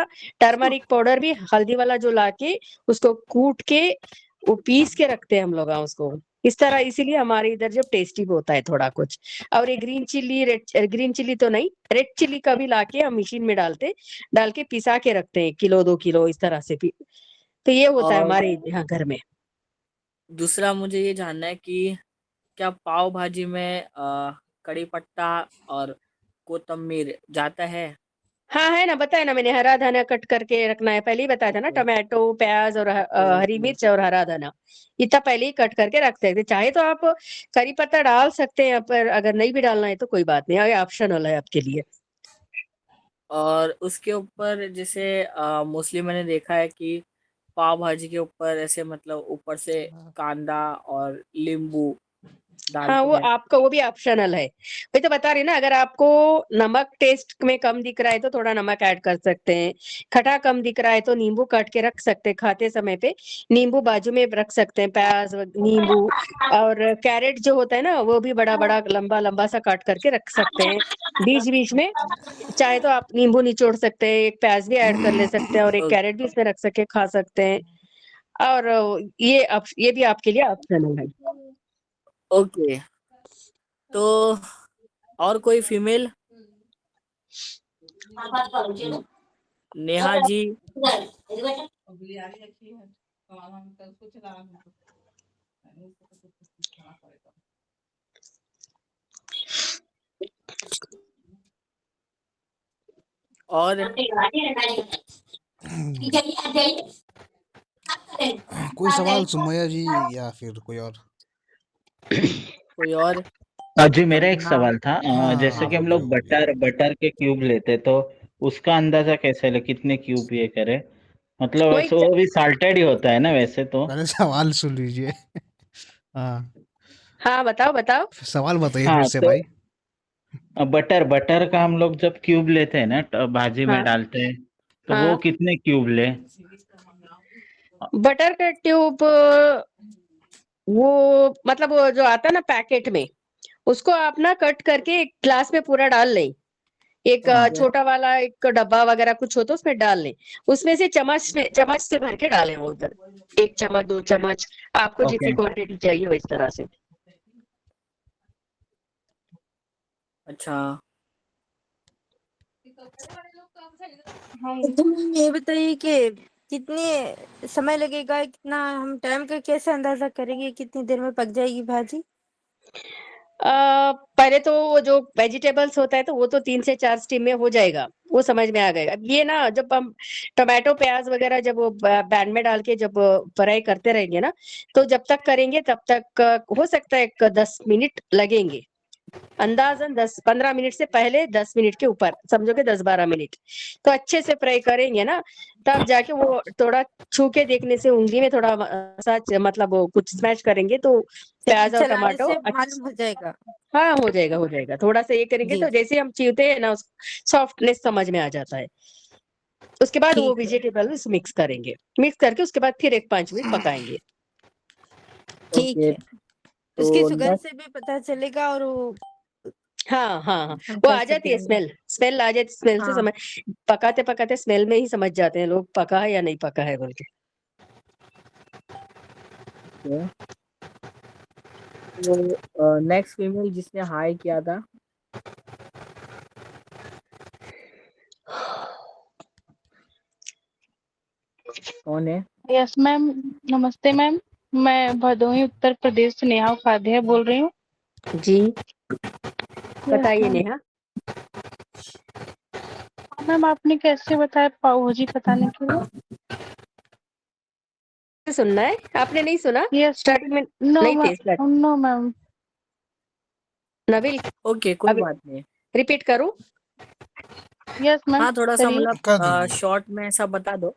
टर्मरिक पाउडर भी हल्दी वाला जो लाके उसको कूट के वो पीस के रखते हैं हम लोग उसको इस तरह, इसीलिए हमारे इधर जब टेस्टी होता है थोड़ा कुछ। और ये ग्रीन चिल्ली तो नहीं, रेड चिल्ली का भी लाके हम मशीन में डाल के पिसा के रखते हैं 1-2 किलो इस तरह से भी। तो ये होता है और हमारे यहाँ घर में। दूसरा मुझे ये जानना है कि क्या पाव भाजी में कड़ी पत्ता और कोतमीर जाता है? हाँ है ना, बताया ना मैंने, हरा धनिया कट करके रखना है, पहले ही बताया था ना, टमाटो, प्याज और हरी मिर्च और हरा धनिया, इतना पहले ही कट करके रख सकते। चाहे तो आप करी पत्ता डाल सकते हैं, पर अगर नहीं भी डालना है तो कोई बात नहीं, ये ऑप्शनल है आपके लिए। और उसके ऊपर जैसे मोस्टली मैंने देखा है कि पाव भाजी के ऊपर ऐसे मतलब ऊपर से कांदा और नींबू हाँ, डालते वो हैं। आपका वो भी ऑप्शनल है, वही तो बता रही ना। अगर आपको नमक टेस्ट में कम दिख रहा है तो थोड़ा नमक ऐड कर सकते हैं, खटा कम दिख रहा है तो नींबू काट के रख सकते हैं, खाते समय पे नींबू बाजू में रख सकते हैं, प्याज नींबू। और कैरेट जो होता है ना, वो भी बड़ा बड़ा लंबा लंबा सा काट करके रख सकते हैं बीच बीच में। चाहे तो आप नींबू निचोड़ सकते हैं, एक प्याज भी ऐड कर ले सकते हैं और एक कैरेट भी इसमें रख सके, खा सकते हैं। और ये भी आपके लिए ऑप्शनल है। ओके, तो और कोई फीमेल? नेहा जी। और कोई सवाल सुमैया जी या फिर कोई और? कोई और? जी मेरा एक सवाल था, जैसे हाँ कि हो हम गया लोग हो गया। बटर के क्यूब लेते तो उसका अंदाजा कैसे ले, कितने क्यूब ये करे? मतलब वही वैसे वो भी साल्टेड ही होता है ना वैसे तो? पहले सवाल सुन लीजिए। हाँ, हाँ, बताओ बताओ। सवाल बताइए फिर हाँ से तो भाई। बटर का हम लोग जब क्यूब लेते हैं ना भाजी में हाँ डालते हैं, तो वो हाँ, कितने क्यूब ले? बटर का ट्यूब वो मतलब वो जो आता है ना पैकेट में, उसको आप ना कट करके एक ग्लास में पूरा डाल लें। एक हाँ छोटा वाला एक डब्बा वगैरह कुछ हो तो उसमें डाल लें। उसमें से चम्मच से भर के डालें वो उधर, 1 चम्मच 2 चम्मच, आपको जितनी ओके। क्वांटिटी चाहिए हो इस तरह से। अच्छा, तो मैम ये बताइए कि कितने समय लगेगा, कितना हम टाइम का कैसे अंदाजा करेंगे, कितनी देर में पक जाएगी भाजी? पहले तो वो जो वेजिटेबल्स होता है तो वो तो 3 से 4 स्टीम में हो जाएगा, वो समझ में आ गएगा। ये ना जब हम टोमेटो प्याज वगैरह जब वो पैन में डाल के जब फ्राई करते रहेंगे ना, तो जब तक करेंगे तब तक हो सकता है 10 मिनट लगेंगे, अंदाजन 10-15 मिनट से पहले 10 मिनट के ऊपर समझो कि 10-12 मिनट। तो अच्छे से फ्राई करेंगे ना, तब जाके वो थोड़ा छू के देखने से उंगली में थोड़ा मतलब वो कुछ स्मैश करेंगे तो प्याज और चलाने टमाटो से मालूम हो जाएगा। हाँ हो जाएगा। थोड़ा सा ये करेंगे जी तो जैसे हम छीलते हैं ना, सॉफ्टनेस समझ में आ जाता है। उसके बाद वो ठीक है, वेजिटेबल्स मिक्स करेंगे, मिक्स करके उसके बाद फिर 5 मिनट पकाएंगे। ठीक ओके, है। तो उसकी सुगंध नेक्स्ट। से भी पता चलेगा और वो हाँ, हम वो कर आ जाती है, सकेंगे। स्मेल आ जाती, स्मेल से हाँ समझ, पकाते स्मेल में ही समझ जाते हैं लोग पका है या नहीं पका है बोल के। तो नेक्स्ट फीमेल जिसने हाई किया था। कौन है? यस मैम, नमस्ते मैम। मैं भदोही उत्तर प्रदेश से नेहा उपाध्याय बोल रही हूँ। जी यस बताइए मैम। नेहा। मैम आपने कैसे बताया पाव भाजी बताने के लिए? सुनना है, आपने नहीं सुना यस स्टार्टिंग में? नो नहीं थे ma'am, no ma'am. Nabeel, okay, कोई अभी बात नहीं। रिपीट करूं? यस मैम, हाँ, थोड़ा सा करिए। मतलब कर दीजिए। शॉर्ट में ऐसा बता दो।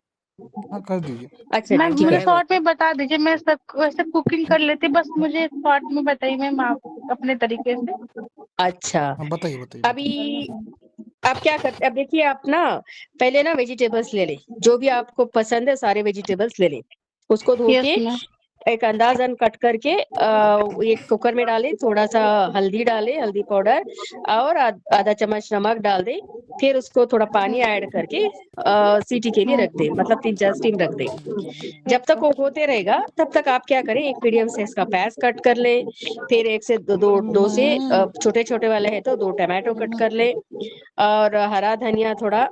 हाँ कर दीजिए। अच्छा मैम ठीक मुझे है। शॉर्ट में बता दीजिए, मैं सब वैसे कुकिंग कर लेती, बस मुझे शॉर्ट में बताइए मैम आप अपने तरीके से। अच्छा, हाँ बताइए बताइए अभी बताइए। आप क्या करते, अब देखिए आप ना पहले ना वेजिटेबल्स ले लें, जो भी आपको पसंद है सारे वेजिटेबल्स ले लें, उसको धो यस के मैम। एक अंदाजन कट करके एक कुकर में डालें, थोड़ा सा हल्दी डालें, हल्दी पाउडर और आधा चम्मच नमक डाल दें। फिर उसको थोड़ा पानी ऐड करके सीटी के लिए रख दें, मतलब 3-4 स्टीम रख दें। जब तक वो होते रहेगा तब तक आप क्या करें, एक मीडियम साइज का प्याज कट कर लें, फिर एक से दो से छोटे छोटे वाले हैं तो 2 टमाटो कट कर लें, और हरा धनिया थोड़ा,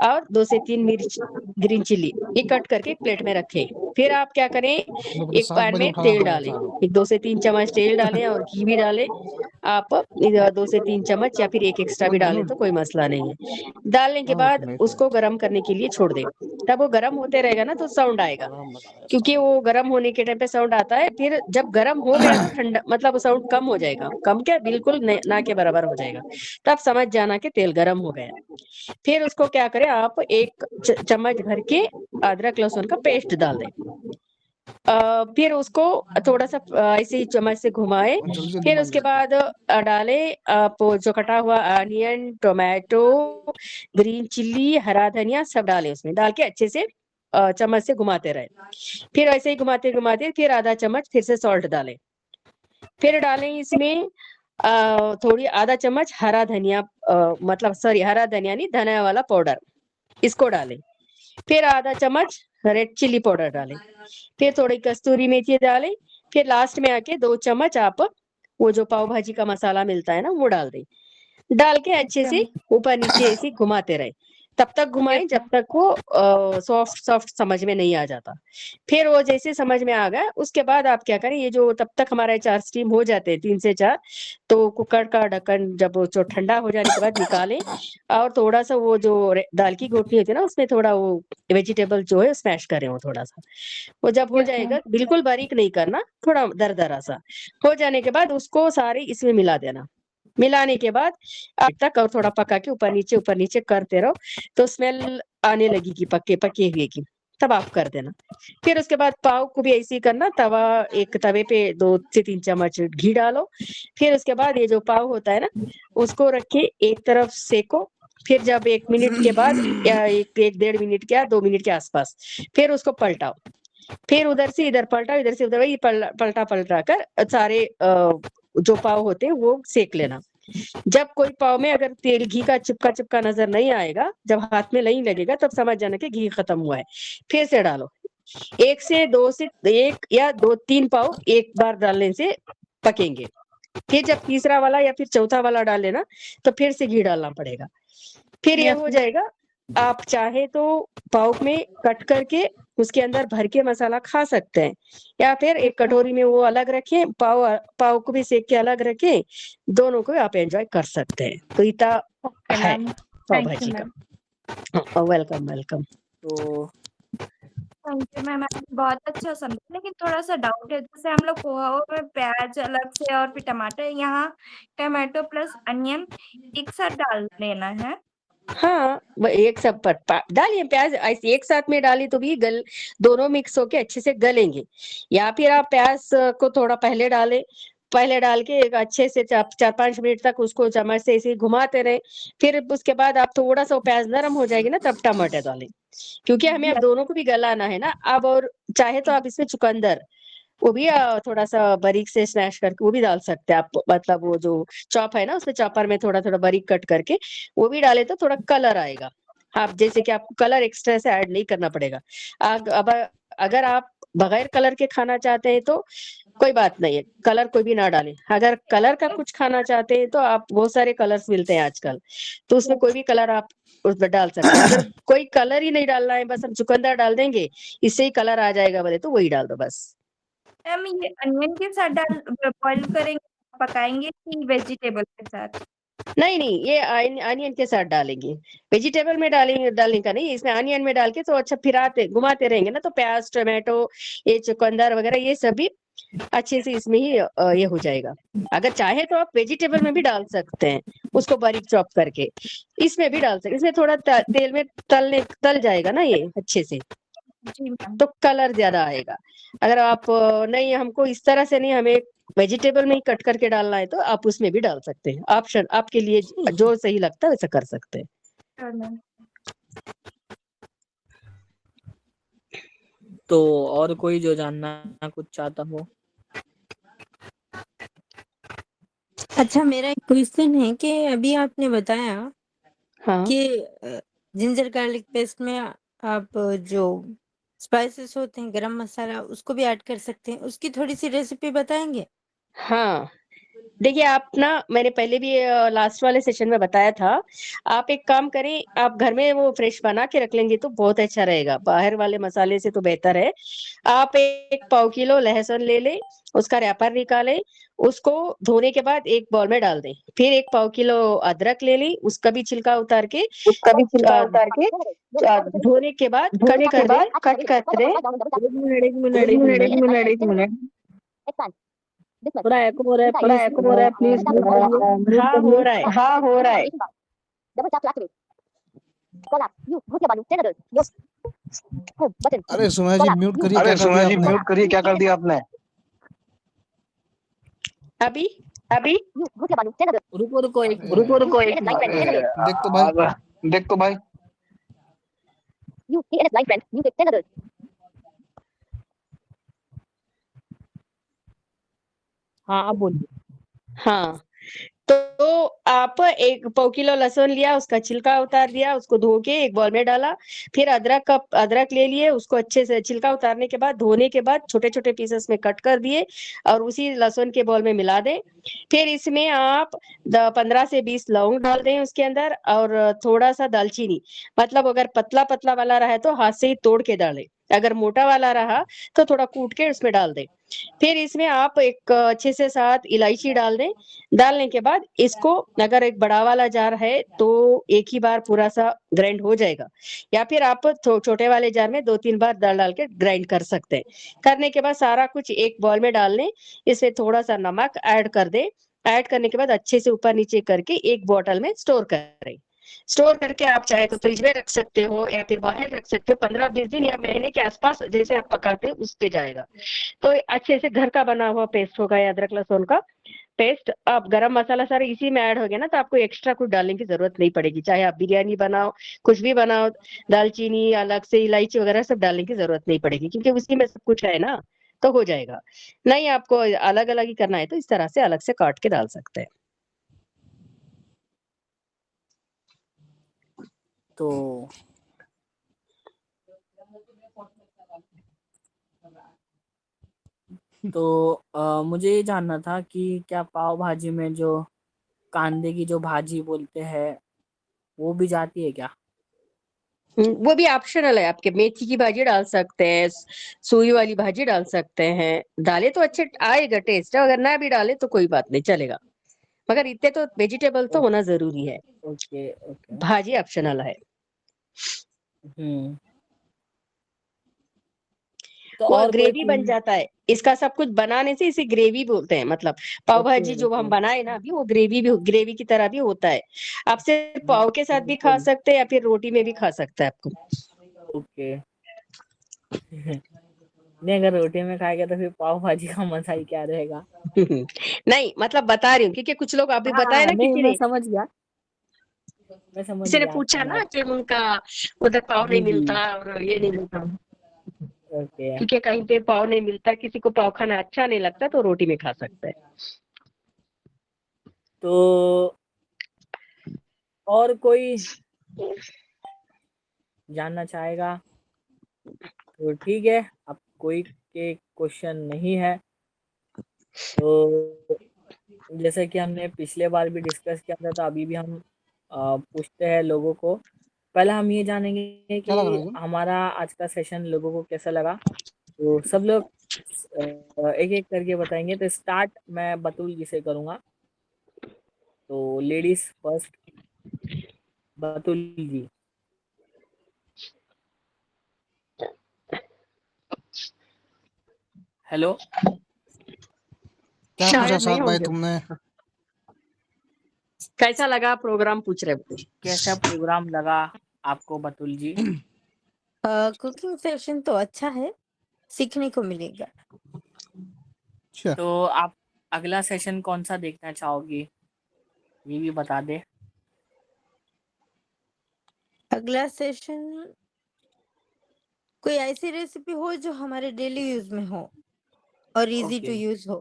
और 2 से 3 मिर्च ग्रीन चिली ये कट करके एक प्लेट में रखें। फिर आप क्या करें, मुझे एक 7 पैन बजे में उठाना तेल पड़ेगा डालें, साहब। एक 2 से 3 चम्मच तेल डालें और घी भी डालें। आप 2 से 3 चम्मच या फिर एक एक्स्ट्रा भी डालें तो कोई मसला नहीं है। डालने के बाद उसको गर्म करने के लिए छोड़ दें। तब वो गर्म होते रहेगा ना तो साउंड आएगा, क्योंकि वो गर्म होने के टाइम पे साउंड आता है। फिर जब गर्म हो गया तो ठंडा, मतलब साउंड कम हो जाएगा, कम क्या बिल्कुल ना के बराबर हो जाएगा, तब समझ जाना कि तेल गर्म हो गया। फिर उसको क्या करें, आप एक चम्मच भर के अदरक लहसुन का पेस्ट डाल दें। फिर उसको थोड़ा सा ऐसे ही चम्मच से घुमाए। जल्दी जल्दी फिर मान उसके जाते बाद डालें आप जो कटा हुआ अनियन, टोमेटो, ग्रीन चिल्ली, हरा धनिया सब डालें, उसमें डाल के अच्छे से चम्मच से घुमाते रहे। फिर ऐसे ही घुमाते घुमाते फिर आधा चम्मच फिर से सॉल्ट डालें। फिर डालें इसमें थोड़ी आधा चम्मच हरा धनिया, मतलब सॉरी हरा धनिया नहीं, धनिया वाला पाउडर, इसको डालें। फिर आधा चम्मच रेड चिली पाउडर डालें। फिर थोड़ी कस्तूरी मेथी डालें। फिर लास्ट में आके 2 चम्मच आप वो जो पाव भाजी का मसाला मिलता है ना वो डाल दें। डाल के अच्छे से ऊपर नीचे ऐसे घुमाते रहे, तब तक घुमाएं जब तक वो सॉफ्ट सॉफ्ट समझ में नहीं आ जाता। फिर वो जैसे समझ में आ गया उसके बाद आप क्या करें, ये जो तब तक हमारे 4 स्टीम हो जाते हैं 3 से 4, तो कुकर का ढक्कन जब वो जो ठंडा हो जाने के बाद निकालें, और थोड़ा सा वो जो दाल की घोटनी होती है ना उसमें थोड़ा वो वेजिटेबल जो है स्मैश करें, वो थोड़ा सा वो जब हो जाएगा, बिल्कुल बारीक नहीं करना, थोड़ा दरदरा सा हो जाने के बाद उसको सारे इसमें मिला देना। मिलाने के बाद अब तक और थोड़ा पका के ऊपर नीचे करते रहो, तो स्मेल आने लगेगी पके पके हुए की, तब आप कर देना। फिर उसके बाद पाव को भी ऐसे ही करना, एक तवे पे 2 से 3 चम्मच घी डालो। फिर उसके बाद ये जो पाव होता है ना उसको रख के एक तरफ सेको। फिर जब 1 मिनट के बाद या 1-1.5 मिनट के या 2 मिनट के आसपास फिर उसको पलटाओ। फिर उधर से इधर पलटाओ, इधर से उधर, वही पलटा पलटा कर सारे जो पाव होते हैं वो सेक लेना। जब कोई पाव में अगर तेल घी का चिपका चिपका नजर नहीं आएगा, जब हाथ में नहीं लगेगा, तब समझ जाना कि घी खत्म हुआ है। फिर से डालो, 1 से 2 से 1 या 2-3 पाव एक बार डालने से पकेंगे। फिर जब तीसरा वाला या फिर चौथा वाला डाले ना तो फिर से घी डालना पड़ेगा। फिर ये हो जाएगा। आप चाहे तो पाव में कट करके उसके अंदर भर के मसाला खा सकते हैं, या फिर एक कटोरी में वो अलग रखें, पाव को भी सेक के अलग रखें, दोनों को आप एंजॉय कर सकते हैं। तो इतना है पाव भाजी का। Welcome welcome. तो थैंक यू मैम, आपने बहुत अच्छा समझा। लेकिन थोड़ा सा डाउट है, जैसे हम लोग पोहाओ में प्याज अलग से और फिर टमाटर, यहाँ टमाटो प्लस अनियन एक साथ डाल लेना है। हाँ, वो एक सब पर डालिए प्याज, ऐसे एक साथ में डाली तो भी दोनों मिक्स होके अच्छे से गलेंगे। या फिर आप प्याज को थोड़ा पहले डाल के एक अच्छे से 4-5 मिनट तक उसको चम्मच से ऐसे ही घुमाते रहे। फिर उसके बाद आप थोड़ा सा प्याज नरम हो जाएगी ना तब टमाटर डालें, क्योंकि हमें अब दोनों को भी गलाना है ना अब। और चाहे तो आप इसमें चुकंदर वो भी थोड़ा सा बारीक से स्मैश करके वो भी डाल सकते हैं आप, मतलब वो जो चॉप है ना उसमें चॉपर में थोड़ा थोड़ा बारीक कट करके वो भी डाले तो थोड़ा कलर आएगा। आप जैसे कि आपको कलर एक्स्ट्रा से ऐड नहीं करना पड़ेगा। अब अगर आप बगैर कलर के खाना चाहते हैं तो कोई बात नहीं है, कलर कोई भी ना डालें। अगर कलर का कुछ खाना चाहते हैं तो आप बहुत सारे कलर्स मिलते हैं आजकल, तो उसमें कोई भी कलर आप उसमें डाल सकते हैं। अगर कोई कलर ही नहीं डालना है, बस हम चुकंदर डाल देंगे इससे ही कलर आ जाएगा बोले तो वही डाल दो बस। मैम ये अनियन के साथ बॉईल करेंगे, पकाएंगे कि वेजिटेबल के साथ? नहीं, ये अनियन के साथ डालेंगे, वेजिटेबल में डालने का नहीं, इसमें अनियन में डाल के तो अच्छा फिराते घुमाते रहेंगे ना तो प्याज टोमेटो ये चुकंदर वगैरह ये सभी अच्छे से इसमें ही ये हो जाएगा। अगर चाहे तो आप वेजिटेबल में भी डाल सकते हैं, उसको बारीक चॉप करके इसमें भी डाल सकते। इसमें थोड़ा तेल में तल जाएगा ना ये अच्छे से, जी मैम। तो कलर ज्यादा आएगा। अगर आप नहीं हमको इस तरह से नहीं, हमें वेजिटेबल में ही कट करके डालना है तो आप उसमें भी डाल सकते हैं। ऑप्शन आपके लिए जो सही लगता है वैसा कर सकते हैं। Sure, ma'am. तो और कोई जो जानना कुछ चाहता हो? अच्छा, मेरा एक क्वेश्चन है कि अभी आपने बताया हाँ कि जिंजर गार्लिक पेस्ट में आप जो स्पाइसेस होते हैं, गरम मसाला, उसको भी ऐड कर सकते हैं। उसकी थोड़ी-सी रेसिपी बताएँगे? हाँ देखिए, आप ना मैंने पहले भी लास्ट वाले सेशन में बताया था। आप एक काम करें, आप घर में वो फ्रेश बना के रख लेंगे तो बहुत अच्छा रहेगा। बाहर वाले मसाले से तो बेहतर है। आप एक पाव किलो लहसुन ले लें, उसका रैपर निकालें, उसको धोने के बाद एक बाउल में डाल दें। फिर एक पाव किलो अदरक ले लें, उसका भी छिलका उतार के उसका भी छिलका अ, उतार के धोने के बाद धोने कट के कर दें। बाद कट कर दें। 1 मिनट, 1 मिनट, एक 1 मिनट एक मिनट। मिनट एक मिनट थोड़ा एको हो रहा है, थोड़ा प्लीज एको हो रहा है, प्लीज म्यूट करिए। म्यूट हाँ हो करिए। रहा है। हाँ हो रहा है। अरे सुमेश जी म्यूट करिए, क्या अरे कर दिया सुमेश जी आपने? म्यूट करिए, क्या कर दिया आपने? अभी अभी रुको रुको 1 मिनट। रुको रुको एक मिनट। देख तो भाई। अब देख तो भाई। हाँ, अब बोलिए। हाँ, तो आप एक पाव किलो लहसुन लिया, उसका छिलका उतार दिया, उसको धो के एक बाउल में डाला। फिर अदरक ले लिए, उसको अच्छे से छिलका उतारने के बाद, धोने के बाद छोटे-छोटे पीसेस में कट कर दिए और उसी लहसुन के बाउल में मिला दें। फिर इसमें आप 15 से 20 लौंग डाल दें उसके अंदर और थोड़ा-सा दालचीनी। मतलब अगर पतला-पतला वाला रहा है तो हाथ से ही तोड़ के डालें। अगर मोटा वाला रहा तो थोड़ा कूट के उसमें डाल दें। फिर इसमें आप एक 6 से 7 इलायची डाल दें। डालने के बाद इसको, अगर एक बड़ा वाला जार है तो एक ही बार पूरा सा ग्राइंड हो जाएगा, या फिर आप छोटे वाले जार में 2-3 बार डाल के ग्राइंड कर सकते हैं। करने के बाद सारा कुछ एक बॉल में डाल लें, इसमें थोड़ा सा नमक ऐड कर दें। ऐड करने के बाद अच्छे से ऊपर नीचे करके एक बॉटल में स्टोर करें। स्टोर करके आप चाहे तो फ्रिज में रख सकते हो या फिर बाहर रख सकते हो। 15-20 दिन या महीने के आसपास जैसे आप पकाते हैं उस पे जाएगा। तो अच्छे से घर का बना हुआ पेस्ट होगा ये अदरक लहसुन का पेस्ट। अब गरम मसाला सारा इसी में ऐड हो गया ना, तो आपको एक्स्ट्रा कुछ डालने की जरूरत नहीं पड़ेगी। चाहे आप बिरयानी बनाओ, कुछ भी बनाओ, दालचीनी अलग से, इलायची वगैरह सब डालने की जरूरत नहीं पड़ेगी, क्योंकि उसी में सब कुछ है ना, तो हो जाएगा। नहीं आपको अलग अलग ही करना है तो इस तरह से अलग से काट के डाल सकते हैं। तो मुझे ये जानना था कि क्या पाव भाजी में जो कांदे की जो भाजी बोलते हैं वो भी जाती है क्या? वो भी ऑप्शनल है आपके। मेथी की भाजी डाल सकते हैं, सोई वाली भाजी डाल सकते हैं। डाले तो अच्छे आएगा टेस्ट, अगर ना भी डाले तो कोई बात नहीं, चलेगा। मगर इतने तो वेजिटेबल तो होना जरूरी है। Okay okay. भाजी ऑप्शनल है। तो वो और कोई ग्रेवी बन जाता है। इसका सब कुछ बनाने से इसे ग्रेवी बोलते हैं। मतलब पाव भाजी जो हम बनाए ना अभी, वो ग्रेवी की तरह भी होता है। आप सिर्फ पाव के साथ भी खा सकते हैं या फिर रोटी में भी खा सकते हैं आपको। ओके। नहीं, अगर रोटी में खाएगा तो फिर पाव भाजी का मजा ही क्या रहेगा। नहीं मतलब बता रही हूँ, क्योंकि कुछ लोग अभी बताए ना नहीं, किसी मैं ने, समझ गया, मैं समझ किसी ने गया पूछा आपकी ना बात। कि उनका उधर पाव जी नहीं जी। मिलता और ये नहीं मिलता, ओके। ठीक है, कहीं पे पाव नहीं मिलता, किसी को पाव खाना अच्छा नहीं लगता तो रोटी में खा सकता है। तो और कोई जानना चाहेगा तो ठीक है। अब कोई के क्वेश्चन नहीं है तो जैसे कि हमने पिछले बार भी डिस्कस किया था, तो अभी भी हम पूछते हैं लोगों को। पहले हम ये जानेंगे क्या लग रहा कि है जी? हमारा आज का सेशन लोगों को कैसा लगा। तो सब लोग एक एक करके बताएंगे। तो स्टार्ट मैं बतूल जी से करूँगा। तो लेडीज फर्स्ट, बतूल जी। हेलो। क्या पूछा शायद नहीं साथ भाई होंगे। तुमने? कैसा लगा प्रोग्राम पूछ रहे हो? कैसा प्रोग्राम लगा आपको बतूल जी? कुकिंग सेशन तो अच्छा है, सीखने को मिलेगा। तो आप अगला सेशन कौन सा देखना चाहोगी, ये भी बता दे। अगला सेशन कोई ऐसी रेसिपी हो जो हमारे डेली यूज में हो और इजी टू ओके यूज हो,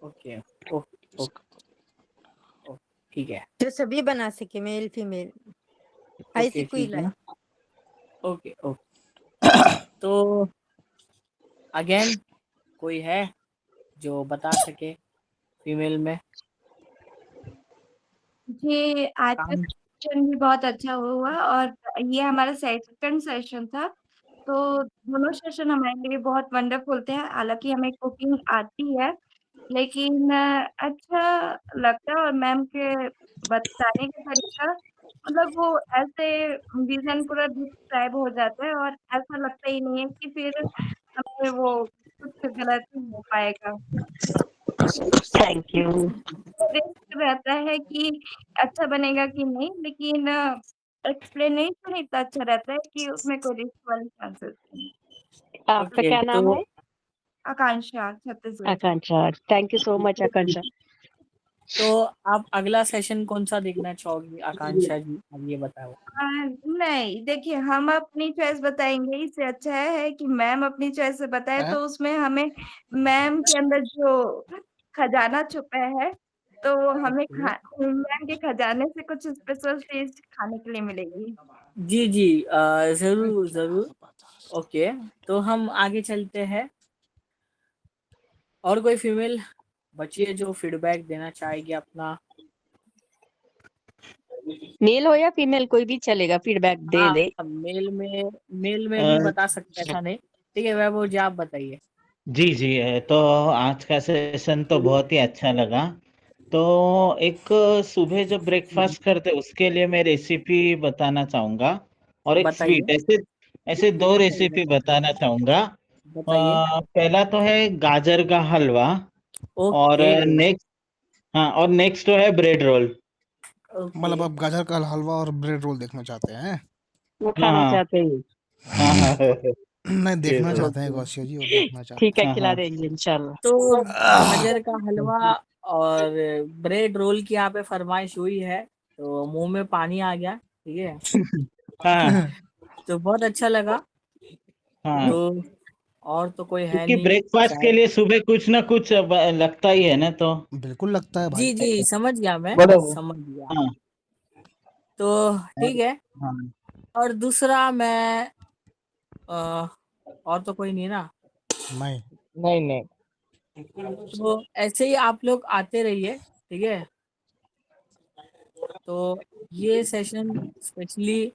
ओके ओके ओके ठीक है जो सभी बना सके, मेल फीमेल, ऐसी ओके कोई ठीक है लाइक। ओके ओके तो अगेन कोई है जो बता सके फीमेल में जी, आज का काम सेशन भी बहुत अच्छा हुआ और ये हमारा सेकंड सेशन था। तो दोनों सेशन हमारे लिए बहुत वंडरफुल थे। हालाँकि हमें कुकिंग आती है, लेकिन अच्छा लगता है और मैम के बताने का तरीका मतलब वो ऐसे विज़न पूरा डिस्क्राइब हो जाता है और ऐसा लगता ही नहीं है कि फिर हमें वो कुछ गलत ही हो पाएगा। थैंक यू रिस्क रहता है कि अच्छा बनेगा कि नहीं, लेकिन एक्सप्लेनेशन इतना अच्छा रहता है कि उसमें कोई रिस्क वाले चांसेस नहीं। आपका ओके क्या नाम तो है आकांक्षा छत्तीसगढ़ से। आकांक्षा थैंक यू सो मच आकांक्षा तो आप अगला सेशन कौन सा देखना चाहोगी आकांक्षा जी अब ये बताओ नहीं, देखिए हम अपनी चॉइस बताएँगे, इससे अच्छा है कि मैम अपनी चॉइस से बताएँ तो उसमें हमें मैम के अंदर जो खजाना छुपा है, तो हमें मैम के खजाने से कुछ स्पेशल चीज़ खाने के लिए मिलेगी। जी जी जरूर जरूर ओके तो हम आगे चलते हैं और कोई फीमेल बची है जो फीडबैक देना चाहेगी अपना मेल हो या फीमेल कोई भी चलेगा फीडबैक दे हाँ दे मेल में भी बता सकते हैं ऐसा नहीं ठीक है वैभव जी आप बताइए जी जी तो आज का सेशन तो बहुत ही अच्छा लगा तो एक सुबह जो ब्रेकफास्ट करते उसके लिए मैं रेसिपी बताना चाहूंगा और एक बताइए स्वीट ऐसे ऐसे दो बताइए रेसिपी बताना चाहूंगा बताइए पहला तो है गाजर का हलवा और ओके नेक्स्ट हाँ और नेक्स्ट तो है ब्रेड रोल ओके मतलब आप गाजर का हलवा और ब्रेड रोल देखना चाहते हैं? वो हाँ खाना हाँ चाहते हैं हाँ हाँ नहीं, देखना yes, चाहते हैं ओके गौसिया जी, वो देखना ठीक चाहते है हाँ खिला हाँ देंगे इंशाल्लाह तो हैं। गाजर का हलवा और ब्रेड रोल की यहाँ पे फरमाइश हुई है तो मुंह में पानी आ गया ठीक है हाँ तो बहुत अच्छा लगा हाँ तो और तो कोई है क्योंकि नहीं ब्रेकफास्ट के शायद लिए सुबह कुछ ना कुछ लगता ही है ना तो बिल्कुल लगता है भाई। जी जी समझ गया मैं बराबर समझ गया हाँ तो ठीक है हाँ और दूसरा मैं और तो कोई नहीं ना नहीं, नहीं नहीं तो ऐसे ही आप लोग आते रहिए ठीक है तो ये सेशन स्पेशली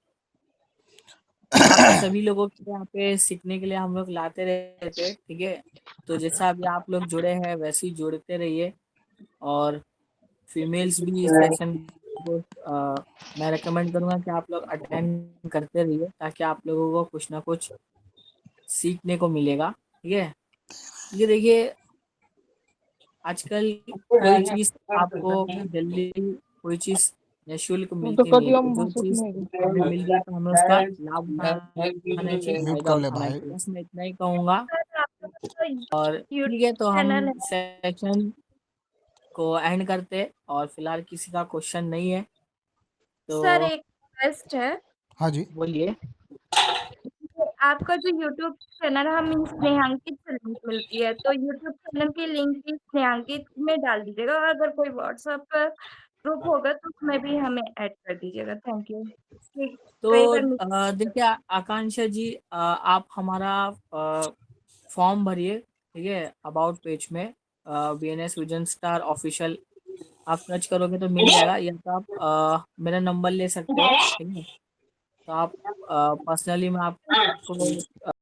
आप सभी लोगों के यहाँ पे सीखने के लिए हम लोग लाते रहते हैं ठीक है तो जैसा अभी आप लोग जुड़े हैं वैसे ही जुड़ते रहिए और फीमेल्स भी इस सेशन को मैं रेकमेंड करूँगा कि आप लोग अटेंड करते रहिए ताकि आप लोगों को कुछ ना कुछ सीखने को मिलेगा ठीक है ये देखिए आजकल कोई चीज़ आपको जल्दी कोई चीज़ निःशुल्क तू तो मिलती नहीं कभी है हम जो महसूस चीज़ नहीं हमें मिल रही है तो हमें उसका लाभ उठाना चाहिए म्यूट फायदा कर ले उठाना भाई। चाहिए बस मैं इतना ही कहूँगा सर आपका तो और यूट्यूब ठीक है तो हम चैनल है। सेशन को एंड करते और फिलहाल किसी का क्वेश्चन नहीं है सर तो एक रिक्वेस्ट है, हाँ जी। बोलिए आपका जो यूट्यूब चैनल है हमें स्नेहांकित से लिंक मिलती है, तो यूट्यूब चैनल की लिंक भी स्नेहांकित में डाल दीजिएगा और अगर कोई व्हाट्सएप पर ग्रुप होगा तो उसमें भी हमें ऐड कर दीजिएगा। Thank you. ठीक, तो कई बार देखिए आकांक्षा जी आप हमारा फॉर्म भरिए ठीक है अबाउट पेज में BNS विजन स्टार ऑफिशियल आप सर्च करोगे तो मिल जाएगा या तो आप मेरा नंबर ले सकते हो ठीक है तो आप पर्सनली मैं आपको